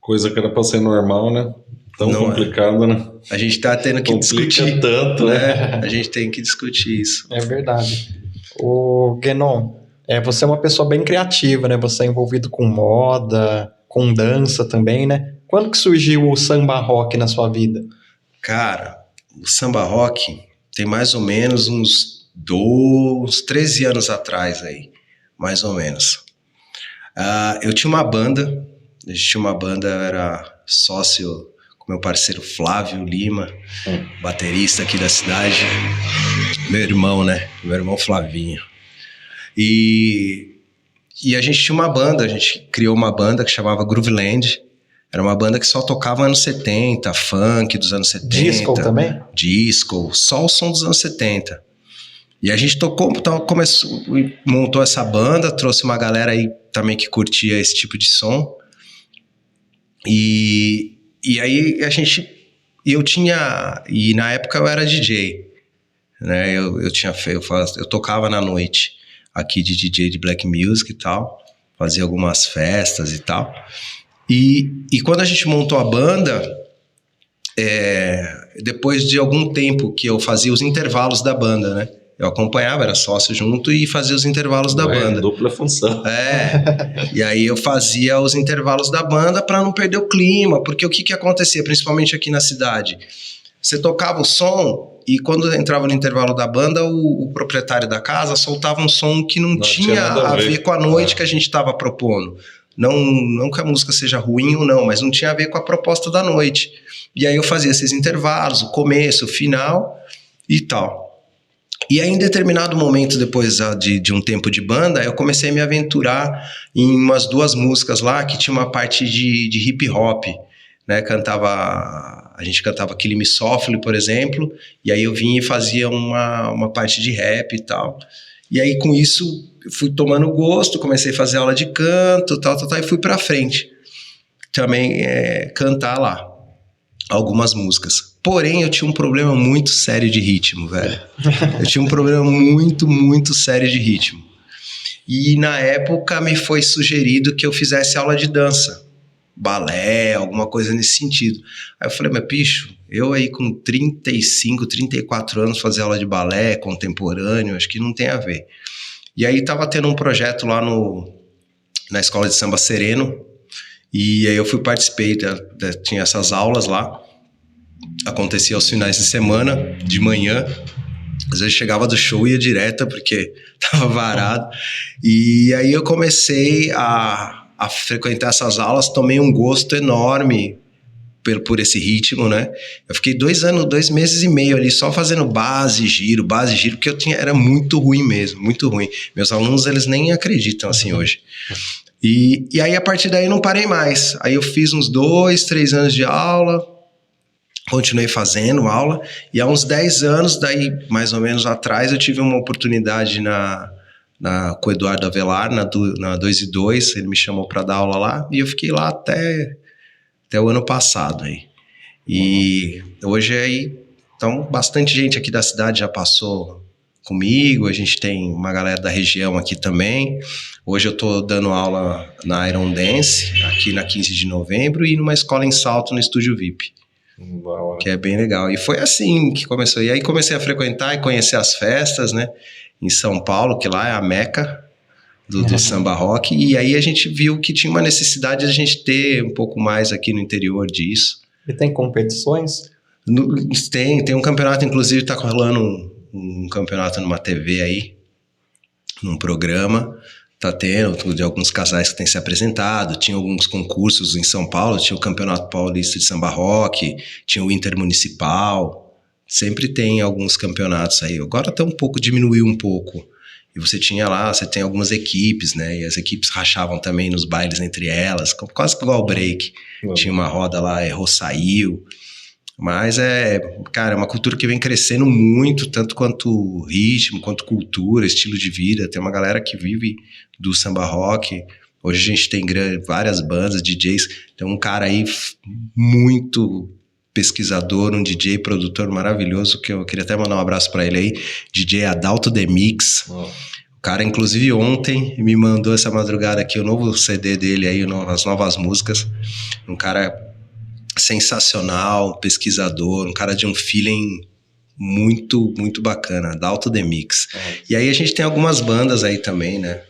Coisa que era para ser normal, né? Tão complicado, né? A gente está tendo que discutir. Tanto, né? A gente tem que discutir isso. É verdade. O Guénon, você é uma pessoa bem criativa, né? Você é envolvido com moda, com dança também, né? Quando que surgiu o samba rock na sua vida? Cara, o samba rock tem mais ou menos uns 13 anos atrás aí, mais ou menos. Eu tinha uma banda, eu era sócio com meu parceiro Flávio Lima, baterista aqui da cidade, meu irmão, né? Meu irmão Flavinho. E a gente tinha uma banda, a gente criou uma banda que chamava Grooveland. Era uma banda que só tocava anos 70, funk dos anos 70. Disco também? Disco, só o som dos anos 70. E a gente tocou, então montou essa banda, trouxe uma galera aí também que curtia esse tipo de som. E aí e na época eu era DJ, né? Eu tocava na noite aqui de DJ de Black Music e tal, fazia algumas festas e tal. E quando a gente montou a banda, depois de algum tempo que eu fazia os intervalos da banda, né? Eu acompanhava, era sócio junto e fazia os intervalos da banda. Dupla função. E aí eu fazia os intervalos da banda para não perder o clima, porque o que acontecia, principalmente aqui na cidade? Você tocava o som e quando entrava no intervalo da banda, o proprietário da casa soltava um som que não tinha a ver com a noite que a gente estava propondo. Não que a música seja ruim ou não, mas não tinha a ver com a proposta da noite. E aí eu fazia esses intervalos, o começo, o final e tal. E aí, em determinado momento, depois de um tempo de banda, eu comecei a me aventurar em umas 2 músicas lá que tinha uma parte de hip hop, né? A gente cantava Kill Me Softly, por exemplo, e aí eu vinha e fazia uma parte de rap e tal. E aí, com isso, eu fui tomando gosto, comecei a fazer aula de canto, tal, e fui pra frente. Também cantar lá algumas músicas. Porém, eu tinha um problema muito sério de ritmo, velho. Eu tinha um problema muito, muito sério de ritmo. E na época me foi sugerido que eu fizesse aula de dança. Balé, alguma coisa nesse sentido. Aí eu falei, mas bicho, eu aí com 35, 34 anos fazer aula de balé contemporâneo, acho que não tem a ver. E aí tava tendo um projeto lá na escola de samba Sereno, e aí eu participei, tinha essas aulas lá, acontecia aos finais de semana, de manhã, às vezes chegava do show e ia direto, porque tava varado, e aí eu comecei a frequentar essas aulas, tomei um gosto enorme por esse ritmo, né? Eu fiquei 2 meses e meio ali só fazendo base, giro, porque era muito ruim mesmo, muito ruim. Meus alunos, eles nem acreditam assim hoje. E aí, a partir daí, não parei mais. Aí eu fiz uns 2, 3 anos de aula, continuei fazendo aula, e há uns 10 anos, daí mais ou menos atrás, eu tive uma oportunidade com o Eduardo Avelar, na 2 e 2, ele me chamou para dar aula lá, e eu fiquei lá até o ano passado. Aí. E hoje aí Então, bastante gente aqui da cidade já passou comigo, a gente tem uma galera da região aqui também. Hoje eu estou dando aula na Iron Dance, aqui na 15 de novembro, e numa escola em Salto, no Estúdio VIP. Que é bem legal. E foi assim que começou. E aí comecei a frequentar e conhecer as festas, né? Em São Paulo, que lá é a meca do samba rock. E aí a gente viu que tinha uma necessidade de a gente ter um pouco mais aqui no interior disso. E tem competições? Tem um campeonato, inclusive tá rolando um campeonato numa TV aí, num programa. Tá tendo, de alguns casais que têm se apresentado, tinha alguns concursos em São Paulo, tinha o Campeonato Paulista de Samba Rock, tinha o Intermunicipal, sempre tem alguns campeonatos aí. Agora até diminuiu um pouco. E você tem algumas equipes, né? E as equipes rachavam também nos bailes entre elas, quase igual o break. Tinha uma roda lá, errou, saiu. Mas cara, é uma cultura que vem crescendo muito, tanto quanto ritmo, quanto cultura, estilo de vida. Tem uma galera que vive do samba rock. Hoje a gente tem várias bandas, DJs. Tem um cara aí muito pesquisador, um DJ produtor maravilhoso, que eu queria até mandar um abraço para ele aí, DJ Adalto The Mix. O cara, inclusive, ontem me mandou essa madrugada aqui o novo CD dele aí, as novas músicas. Um cara sensacional, pesquisador, um cara de um feeling muito, muito bacana, Adalto The Mix. E aí a gente tem algumas bandas aí também, né?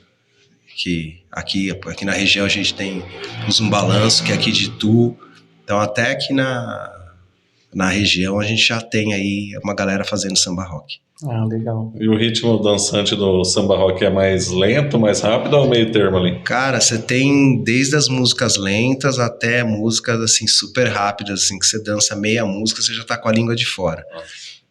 Que aqui na região a gente tem o Zumbalanço, que é aqui de Itu. Então até aqui na região a gente já tem aí uma galera fazendo samba rock. Ah, legal. E o ritmo dançante do samba rock é mais lento, mais rápido ou meio termo ali? Cara, você tem desde as músicas lentas até músicas assim super rápidas, assim, que você dança meia música, você já tá com a língua de fora.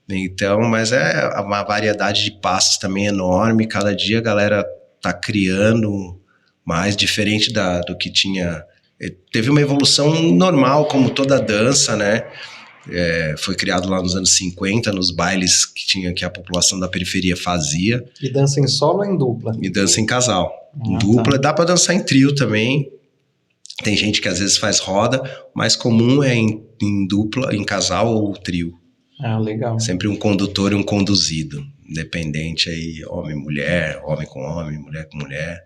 Então, mas é uma variedade de passos também enorme, cada dia a galera tá criando mais, diferente do que tinha. Teve uma evolução normal, como toda dança, né? Foi criado lá nos anos 50, nos bailes que a população da periferia fazia. E dança em solo ou em dupla? E dança em casal. Em dupla, dá pra dançar em trio também. Tem gente que às vezes faz roda, o mais comum é em dupla, em casal ou trio. Ah, legal. Sempre um condutor e um conduzido. Independente aí, homem, mulher, homem com homem, mulher com mulher.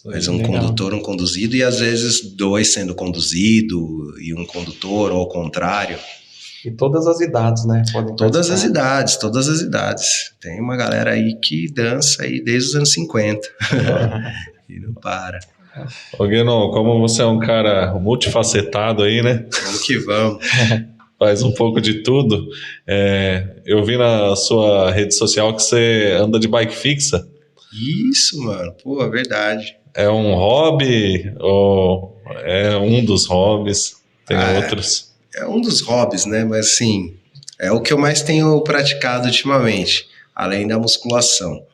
Mas um condutor, um conduzido, e às vezes dois sendo conduzido e um condutor, ou ao contrário. E todas as idades, né? Todas as idades. Tem uma galera aí que dança aí desde os anos 50. E não para. Ô Guenon, como você é um cara multifacetado aí, né? Vamos que vamos. Faz um pouco de tudo. Eu vi na sua rede social que você anda de bike fixa. Isso, mano. Pô, é verdade. É um hobby ou é um dos hobbies? Tem outros? É um dos hobbies, né? Mas assim, é o que eu mais tenho praticado ultimamente, além da musculação.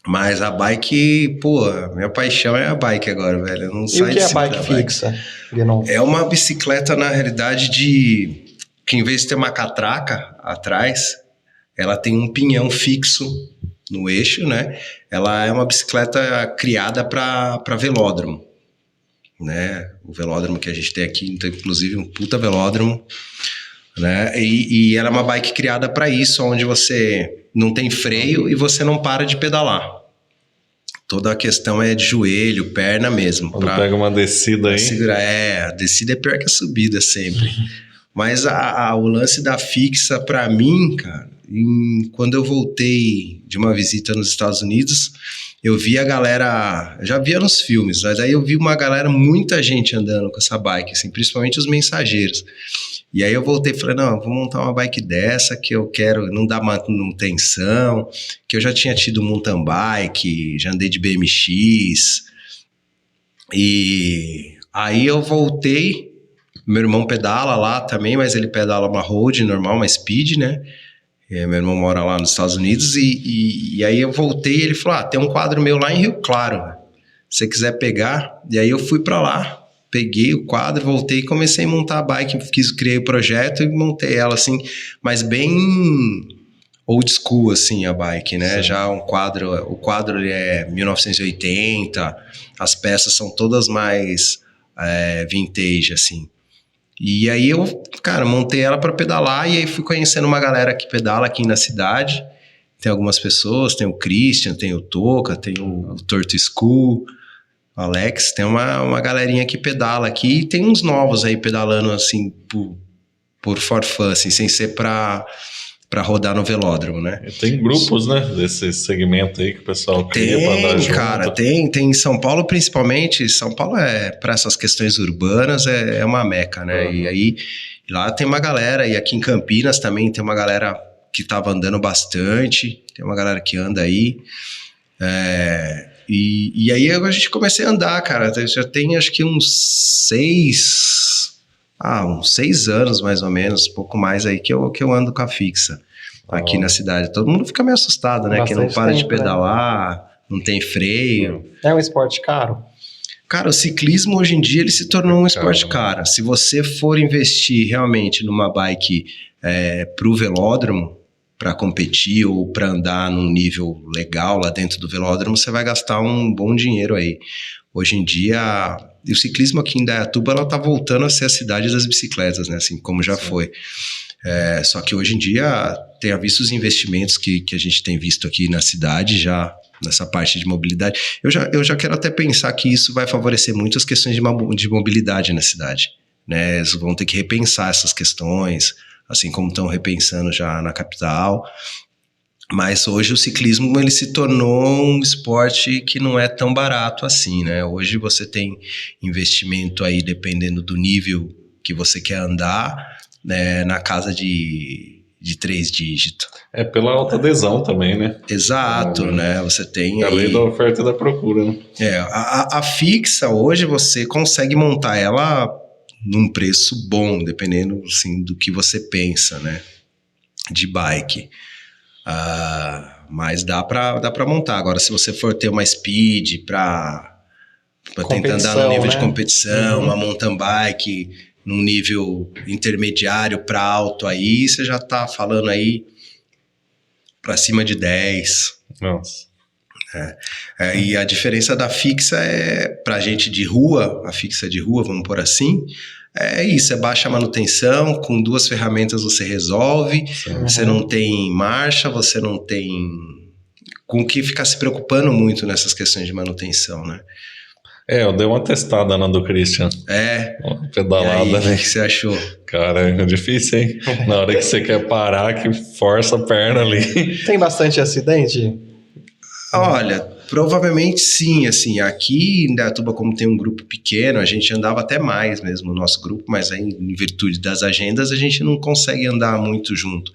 Mas a bike, pô, minha paixão é a bike agora, velho. Eu não E o que é a bike fixa, Guenon? É uma bicicleta, na realidade, que em vez de ter uma catraca atrás, ela tem um pinhão fixo no eixo, né? Ela é uma bicicleta criada para velódromo, né? O velódromo que a gente tem aqui, então, inclusive um puta velódromo, né? E ela é uma bike criada para isso, onde você não tem freio e você não para de pedalar. Toda a questão é de joelho, perna mesmo. Quando pega uma descida aí... a descida é pior que a subida sempre. Mas o lance da fixa, para mim, cara, quando eu voltei de uma visita nos Estados Unidos, eu vi a galera, já via nos filmes, mas aí eu vi uma galera, muita gente andando com essa bike, assim, principalmente os mensageiros. E aí eu voltei e falei, não, eu vou montar uma bike dessa, que eu quero, não dá manutenção, que eu já tinha tido mountain bike, já andei de BMX. E aí eu voltei, meu irmão pedala lá também, mas ele pedala uma road normal, uma speed, né? Meu irmão mora lá nos Estados Unidos e aí eu voltei e ele falou, tem um quadro meu lá em Rio Claro, se você quiser pegar. E aí eu fui pra lá, peguei o quadro, voltei e comecei a montar a bike, criei o projeto e montei ela assim, mas bem old school assim a bike, né? Sim. Já o quadro ele é 1980, as peças são todas mais vintage assim. E aí eu, cara, montei ela para pedalar e aí fui conhecendo uma galera que pedala aqui na cidade. Tem algumas pessoas, tem o Christian, tem o Toca, tem o Torto School, o Alex, tem uma galerinha que pedala aqui e tem uns novos aí pedalando assim por for fun, assim, sem ser pra rodar no velódromo, né? E tem grupos, né, desse segmento aí que o pessoal cria pra andar junto. Cara, tem em São Paulo principalmente. São Paulo para essas questões urbanas é uma meca, né? E aí lá tem uma galera, e aqui em Campinas também tem uma galera que tava andando bastante, tem uma galera que anda aí. E aí a gente comecei a andar, cara. Já tem acho que uns 6 anos mais ou menos, pouco mais aí que eu ando com a fixa aqui na cidade. Todo mundo fica meio assustado, né? Que não para de pedalar, não tem freio. É um esporte caro? Cara, o ciclismo hoje em dia ele se tornou um esporte caro. Se você for investir realmente numa bike pro velódromo, para competir ou para andar num nível legal lá dentro do velódromo, você vai gastar um bom dinheiro aí. Hoje em dia, o ciclismo aqui em Indaiatuba, ela tá voltando a ser a cidade das bicicletas, né? Assim como já foi. Só que hoje em dia, tenha visto os investimentos que a gente tem visto aqui na cidade já, nessa parte de mobilidade. Eu já quero até pensar que isso vai favorecer muito as questões de mobilidade na cidade, né? Eles vão ter que repensar essas questões, assim como estão repensando já na capital. Mas hoje o ciclismo ele se tornou um esporte que não é tão barato assim, né? Hoje você tem investimento aí, dependendo do nível que você quer andar, né, na casa de 3 dígitos. Pela alta adesão também, né? Exato, né? Você tem a aí... lei da oferta e da procura, né? A fixa hoje você consegue montar ela num preço bom, dependendo assim, do que você pensa, né? De bike. Mas dá pra montar. Agora, se você for ter uma speed pra tentar andar no nível, né, de competição, uma mountain bike num nível intermediário para alto, aí você já tá falando aí pra cima de 10. Nossa. E a diferença da fixa pra gente de rua, a fixa de rua, vamos pôr assim, isso, baixa manutenção, com 2 ferramentas você resolve, você não tem marcha, você não tem com o que ficar se preocupando muito nessas questões de manutenção, né? Eu dei uma testada na do Christian. Uma pedalada, e aí, né? O que você achou? Cara, é difícil, hein? Na hora que você quer parar, que força a perna ali. Tem bastante acidente? Olha, provavelmente sim, assim, aqui em Indaiatuba, como tem um grupo pequeno, a gente andava até mais mesmo, o nosso grupo, mas aí em virtude das agendas a gente não consegue andar muito junto.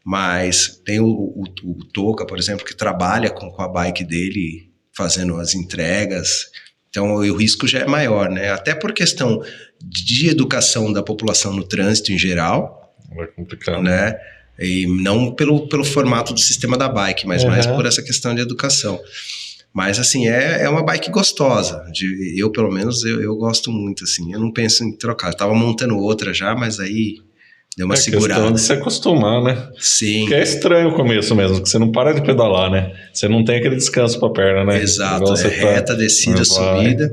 Mas tem o Toca, por exemplo, que trabalha com a bike dele, fazendo as entregas, então o risco já é maior, né? Até por questão de educação da população no trânsito em geral. É complicado. Né? E não pelo formato do sistema da bike, mas mais por essa questão de educação. Mas, assim, é uma bike gostosa. Eu, pelo menos, eu gosto muito, assim. Eu não penso em trocar. Eu tava montando outra já, mas aí deu uma segurada. É questão de se acostumar, né? Sim. Porque é estranho o começo mesmo, que você não para de pedalar, né? Você não tem aquele descanso pra perna, né? Exato, reta, descida, subida.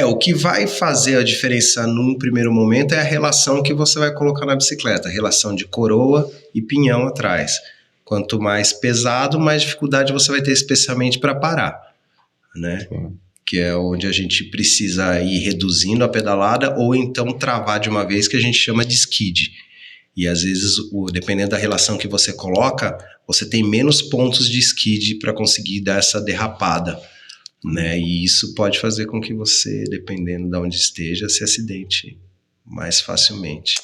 O que vai fazer a diferença num primeiro momento é a relação que você vai colocar na bicicleta. A relação de coroa e pinhão atrás. Quanto mais pesado, mais dificuldade você vai ter, especialmente para parar, né? Que é onde a gente precisa ir reduzindo a pedalada ou então travar de uma vez, que a gente chama de skid. E às vezes, dependendo da relação que você coloca, você tem menos pontos de skid para conseguir dar essa derrapada, né? E isso pode fazer com que você, dependendo de onde esteja, se acidente mais facilmente.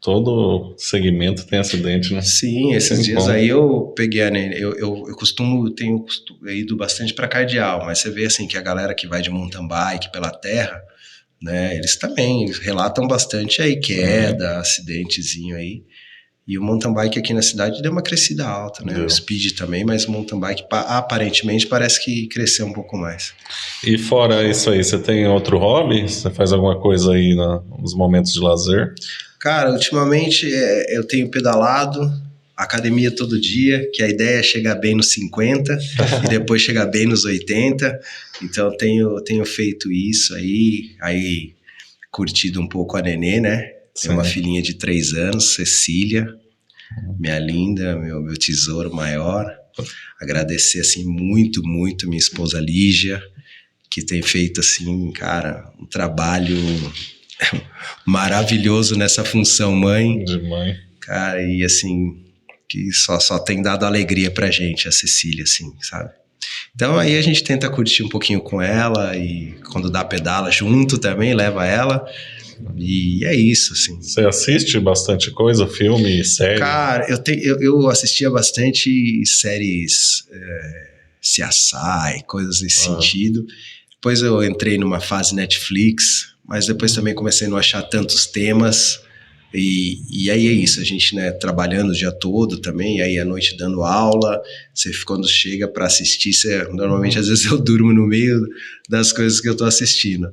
Todo segmento tem acidente, né? Sim, esses dias aí eu peguei eu tenho ido bastante para cardeal, mas você vê assim que a galera que vai de mountain bike pela terra, né, eles relatam bastante aí queda, acidentezinho aí. E o mountain bike aqui na cidade deu uma crescida alta, né? O speed também, mas o mountain bike aparentemente parece que cresceu um pouco mais. E fora isso aí, você tem outro hobby? Você faz alguma coisa aí nos momentos de lazer? Cara, ultimamente eu tenho pedalado, academia todo dia, que a ideia é chegar bem nos 50 e depois chegar bem nos 80. Então tenho feito isso aí curtido um pouco a Nenê, né? Tenho uma filhinha de 3 anos, Cecília, minha linda, meu tesouro maior. Agradecer, assim, muito, muito minha esposa Lígia, que tem feito, assim, cara, um trabalho maravilhoso nessa função mãe. De mãe. Cara, e assim, que só tem dado alegria pra gente, a Cecília, assim, sabe? Então aí a gente tenta curtir um pouquinho com ela e quando dá pedala junto também, leva ela. E é isso, assim. Você assiste bastante coisa, filme, série? Cara, eu assistia bastante séries CSI, coisas nesse sentido. Depois eu entrei numa fase Netflix, mas depois também comecei a não achar tantos temas. E aí é isso, a gente, né, trabalhando o dia todo também, e aí à noite dando aula, você quando chega para assistir, normalmente às vezes eu durmo no meio das coisas que eu tô assistindo.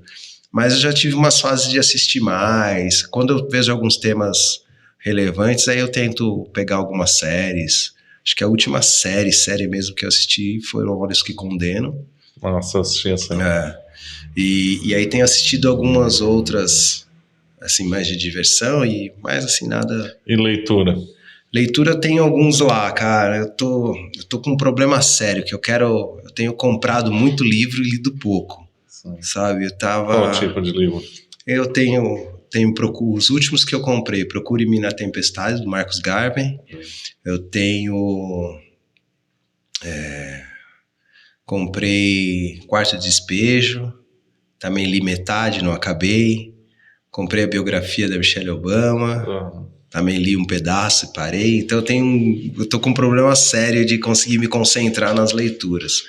Mas eu já tive umas fases de assistir mais. Quando eu vejo alguns temas relevantes, aí eu tento pegar algumas séries. Acho que a última série mesmo que eu assisti foi Olhos que Condenam. Nossa, eu assisti essa. E aí tenho assistido algumas outras, assim, mais de diversão e mais assim, nada... E leitura? Leitura tem alguns lá, cara. Eu tô com um problema sério, que eu tenho comprado muito livro e lido pouco. Sabe, Qual tipo de livro? Eu tenho os últimos que eu comprei, Procure-me na Tempestade, do Marcus Garvey. Eu comprei Quarto Despejo, também li metade, não acabei. Comprei a biografia da Michelle Obama, também li um pedaço e parei. Então eu tô com um problema sério de conseguir me concentrar nas leituras.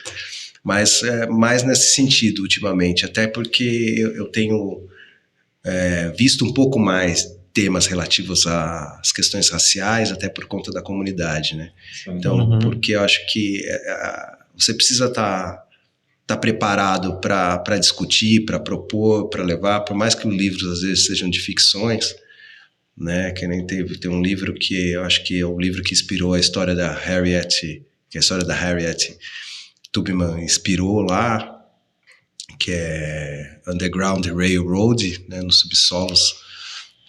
Mas mais nesse sentido ultimamente, até porque eu tenho visto um pouco mais temas relativos às questões raciais, até por conta da comunidade, né? Então, porque eu acho que você precisa estar preparado para discutir, para propor, para levar, por mais que os livros às vezes sejam de ficções, né? Que nem tem um livro que eu acho que é o livro que inspirou a história da Harriet, que é a história da Harriet Tubman inspirou lá, que é Underground Railroad, né, nos subsolos,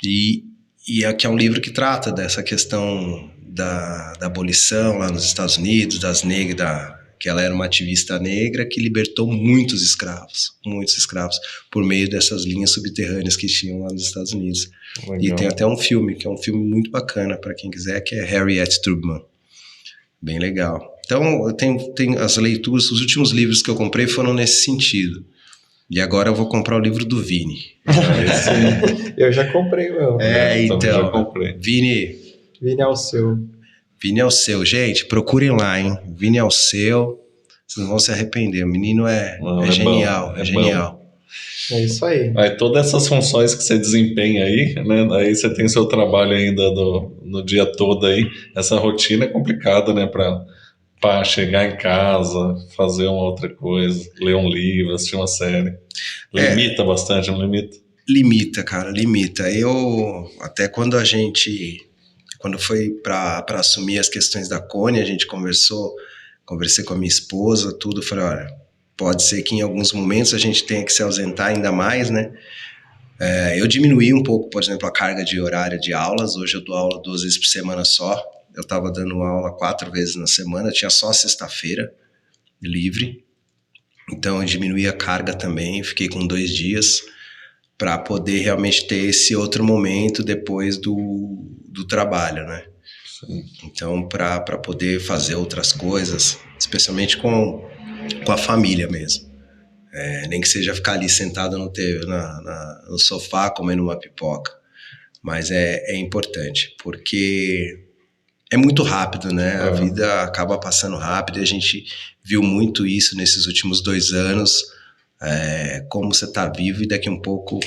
e aqui é um livro que trata dessa questão da abolição lá nos Estados Unidos, das negras, que ela era uma ativista negra que libertou muitos escravos, por meio dessas linhas subterrâneas que tinham lá nos Estados Unidos. Legal. E tem até um filme, que é um filme muito bacana para quem quiser, que é Harriet Tubman. Bem legal. Então, eu tenho as leituras, os últimos livros que eu comprei foram nesse sentido. E agora eu vou comprar o livro do Vini. Eu já comprei, meu. Então, já comprei. Vini é o seu. Vini é o seu. Gente, procurem lá, hein? Vini é o seu. Vocês não vão se arrepender. O menino é genial. É genial. É isso aí. Aí todas essas funções que você desempenha aí, né? Aí você tem seu trabalho ainda no dia todo aí. Essa rotina é complicada, né? Para chegar em casa, fazer uma outra coisa, ler um livro, assistir uma série. Limita bastante, não limita? Limita, cara, limita. Até quando foi para assumir as questões da Cone, a gente conversei com a minha esposa, tudo, falei, olha, pode ser que em alguns momentos a gente tenha que se ausentar ainda mais, né? Eu diminuí um pouco, por exemplo, a carga de horário de aulas. Hoje eu dou aula 2 vezes por semana só. Eu estava dando aula 4 vezes na semana, tinha só sexta-feira livre. Então eu diminuí a carga também, fiquei com 2 dias para poder realmente ter esse outro momento depois do trabalho, né? Sim. Então, para poder fazer outras coisas, especialmente com a família mesmo. Nem que seja ficar ali sentado no sofá comendo uma pipoca. Mas é importante, porque é muito rápido, né? A vida acaba passando rápido e a gente viu muito isso nesses últimos 2 anos. Como você tá vivo e daqui um pouco...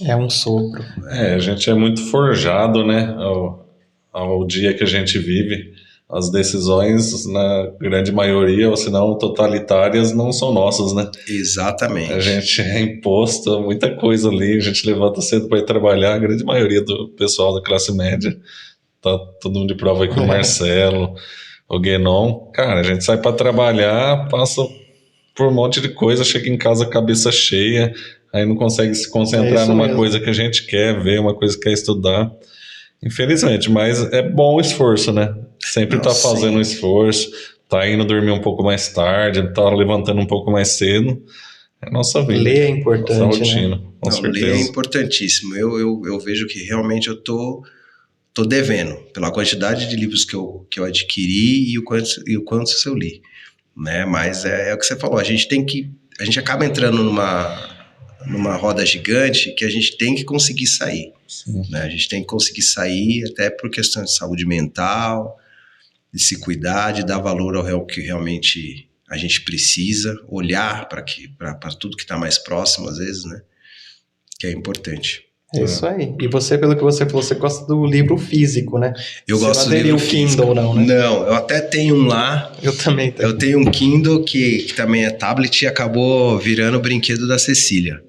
É um sopro. A gente é muito forjado, né? Ao dia que a gente vive. As decisões, na grande maioria, ou se não totalitárias, não são nossas, né? Exatamente. A gente é imposto a muita coisa ali, a gente levanta cedo para ir trabalhar, a grande maioria do pessoal da classe média. Tá todo mundo de prova aqui, o Marcelo, o Guénon. Cara, a gente sai para trabalhar, passa por um monte de coisa, chega em casa cabeça cheia, aí não consegue se concentrar isso numa mesmo. coisa que a gente quer ver, uma coisa que quer estudar. Infelizmente, mas é bom o esforço, né? Sempre Não, tá fazendo sim. um esforço, tá indo dormir um pouco mais tarde, tá levantando um pouco mais cedo. É a nossa vida. Ler é Nossa importante, né? rotina, com Não, ler é certeza. importantíssimo. Eu vejo que realmente eu tô devendo pela quantidade de livros que eu adquiri e o quanto eu li, né? Mas é o que você falou, a gente acaba entrando numa roda gigante que a gente tem que conseguir sair, Sim. né? A gente tem que conseguir sair até por questão de saúde mental, de se cuidar, de dar valor ao que realmente a gente precisa, olhar para tudo que está mais próximo às vezes, né? Que é importante. É isso aí. E você, pelo que você falou, você gosta do livro físico, né? Eu Você gosto não do livro aderiu o Kindle, físico. não, né? Não, eu até tenho um lá. Eu também tenho. Eu tenho um Kindle que também é tablet e acabou virando o brinquedo da Cecília.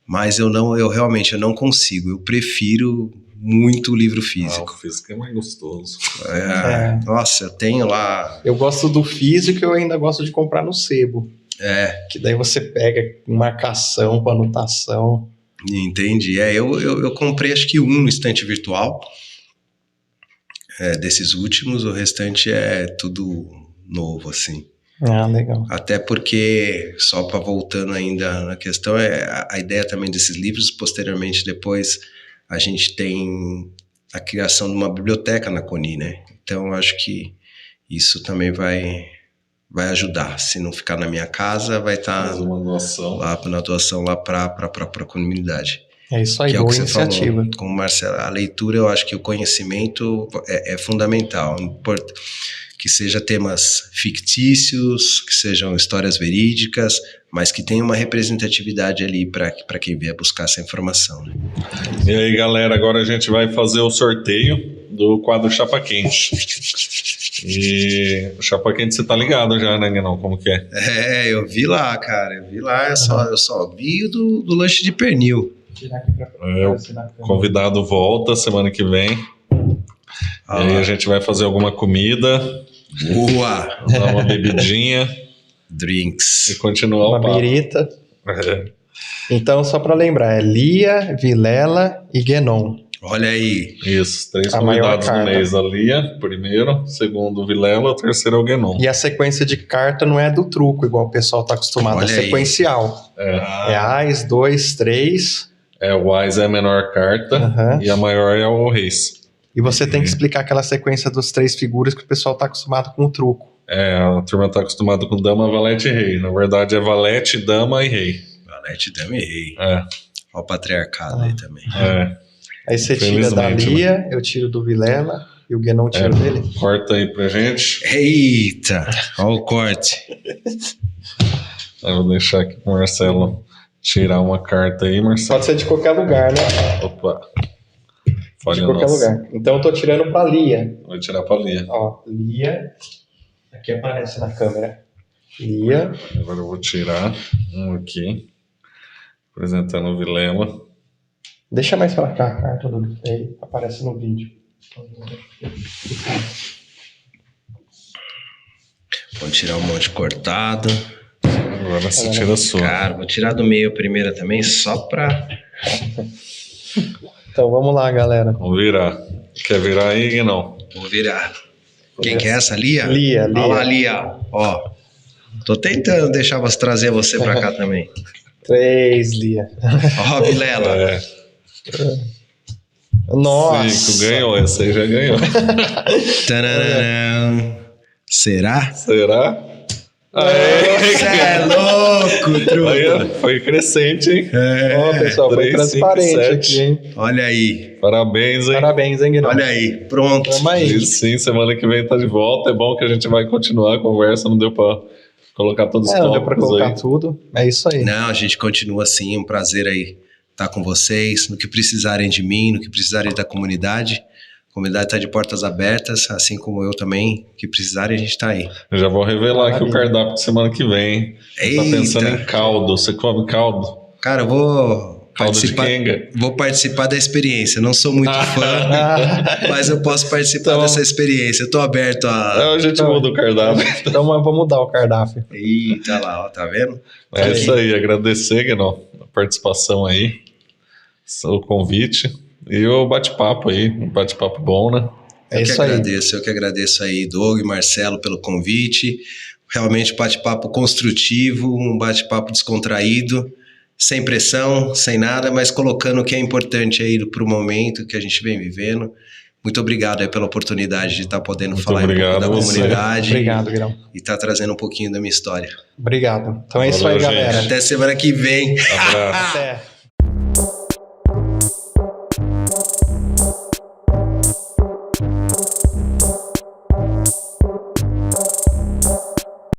Mas eu realmente não consigo. Eu prefiro muito o livro físico. O físico é mais gostoso. Nossa, eu tenho lá. Eu gosto do físico e eu ainda gosto de comprar no sebo. É, Que daí você pega marcação com anotação. entendi. Eu comprei acho que um no estante virtual. Desses últimos, o restante é tudo novo, assim. Ah, legal. Até porque, só para voltando ainda na questão, a ideia também desses livros, posteriormente depois, a gente tem a criação de uma biblioteca na CONI, né? Então, acho que isso também vai ajudar. Se não ficar na minha casa, vai estar Faz uma doação. lá na doação lá para a comunidade. É isso aí, Que é o boa que você iniciativa. falou. Como Marcelo, a leitura, eu acho que o conhecimento é fundamental. Que seja temas fictícios, que sejam histórias verídicas, mas que tenha uma representatividade ali para quem vier buscar essa informação. Né? E aí, galera, agora a gente vai fazer o sorteio do quadro Chapa Quente. E o Chapa Quente você tá ligado já, né, Guinão? Como que é? Eu vi lá, cara. Eu só vi o do lanche de pernil. O convidado volta semana que vem. E aí a gente vai fazer alguma comida. Boa! Dar uma bebidinha. Drinks. E continuar Uma o papo. birita. Então, só para lembrar, é Lia, Vilela e Guénon. Olha aí. Isso, 3 A maior convidados no carta. mês. A Lia, primeiro, segundo o Vilela, o terceiro é o Guénon. E a sequência de carta não é do truco, igual o pessoal tá acostumado, Olha é aí. sequencial. É Ás, 2, 3. O Ás é a menor carta Aham. e a maior é o Reis. E você tem que explicar aquela sequência dos 3 figuras que o pessoal tá acostumado com o truco. A turma tá acostumada com dama, valete e rei. Na verdade é valete, dama e rei. Valete, dama e rei. É, Olha o patriarcado aí também. Aí você tira da Infelizmente, Lia, eu tiro do Vilela e o Guénon tira dele. corta aí pra gente. Eita! Olha o corte. Eu vou deixar aqui pro Marcelo tirar uma carta aí, Marcelo. Pode ser de qualquer lugar, né? Opa. De Falha qualquer nossa. lugar. Então eu tô tirando pra Lia. Vou tirar pra Lia. Ó, Lia. Aqui aparece na câmera. Lia. Agora eu vou tirar um aqui. Apresentando o Vilela. Deixa mais pra cá a carta do aí aparece no vídeo. Vou tirar um monte cortado. Agora você tira a sua. Cara, vou tirar do meio a primeira também, só pra... Então vamos lá, galera. Vamos virar. Quer virar aí, não? Vou virar. Quem que é essa? Lia? Lia, Olha lá, Lia. Ó. Tô tentando trazer você pra cá também. 3, Lia. Ó, Vilela. Nossa. 5, ganhou. Essa aí já ganhou. Tananã. Será? Será? Você é louco, Aí, truta. foi crescente, hein? Ó, pessoal, foi 3, 5, transparente 7. aqui, hein? Olha aí. Parabéns, hein? Parabéns, hein, Guilherme? Olha aí. Pronto. Tamo aí. E sim, semana que vem tá de volta. É bom que a gente vai continuar a conversa. Não deu pra colocar todos os Não deu pra tópicos colocar aí. tudo. É isso aí. Não, a gente continua assim. Um prazer aí estar com vocês. No que precisarem de mim, no que precisarem da comunidade. A comunidade está de portas abertas, assim como eu também. O que precisarem, a gente está aí. Eu já vou revelar aqui o Maravilha. cardápio de semana que vem. Hein? Tá pensando em caldo. Você come caldo? Cara, eu vou Caldo de participar, quenga? vou participar da experiência. Não sou muito fã, Ah, mas eu posso participar Então- dessa experiência. Eu tô aberto a... A gente muda o cardápio. então vamos mudar o cardápio. Eita lá, ó, tá vendo? É isso aí. Agradecer, Guinão. participação aí, o convite e o bate-papo aí, um bate-papo bom, né? É isso aí. Eu que agradeço aí, Doug e Marcelo, pelo convite. Realmente bate-papo construtivo, um bate-papo descontraído, sem pressão, sem nada, mas colocando o que é importante aí para o momento que a gente vem vivendo. Muito obrigado aí pela oportunidade de estar podendo falar um pouco da comunidade. Obrigado, Grão. E estar trazendo um pouquinho da minha história. Obrigado. Então é isso aí, Valeu, galera. gente. Até semana que vem. Abraço. Até.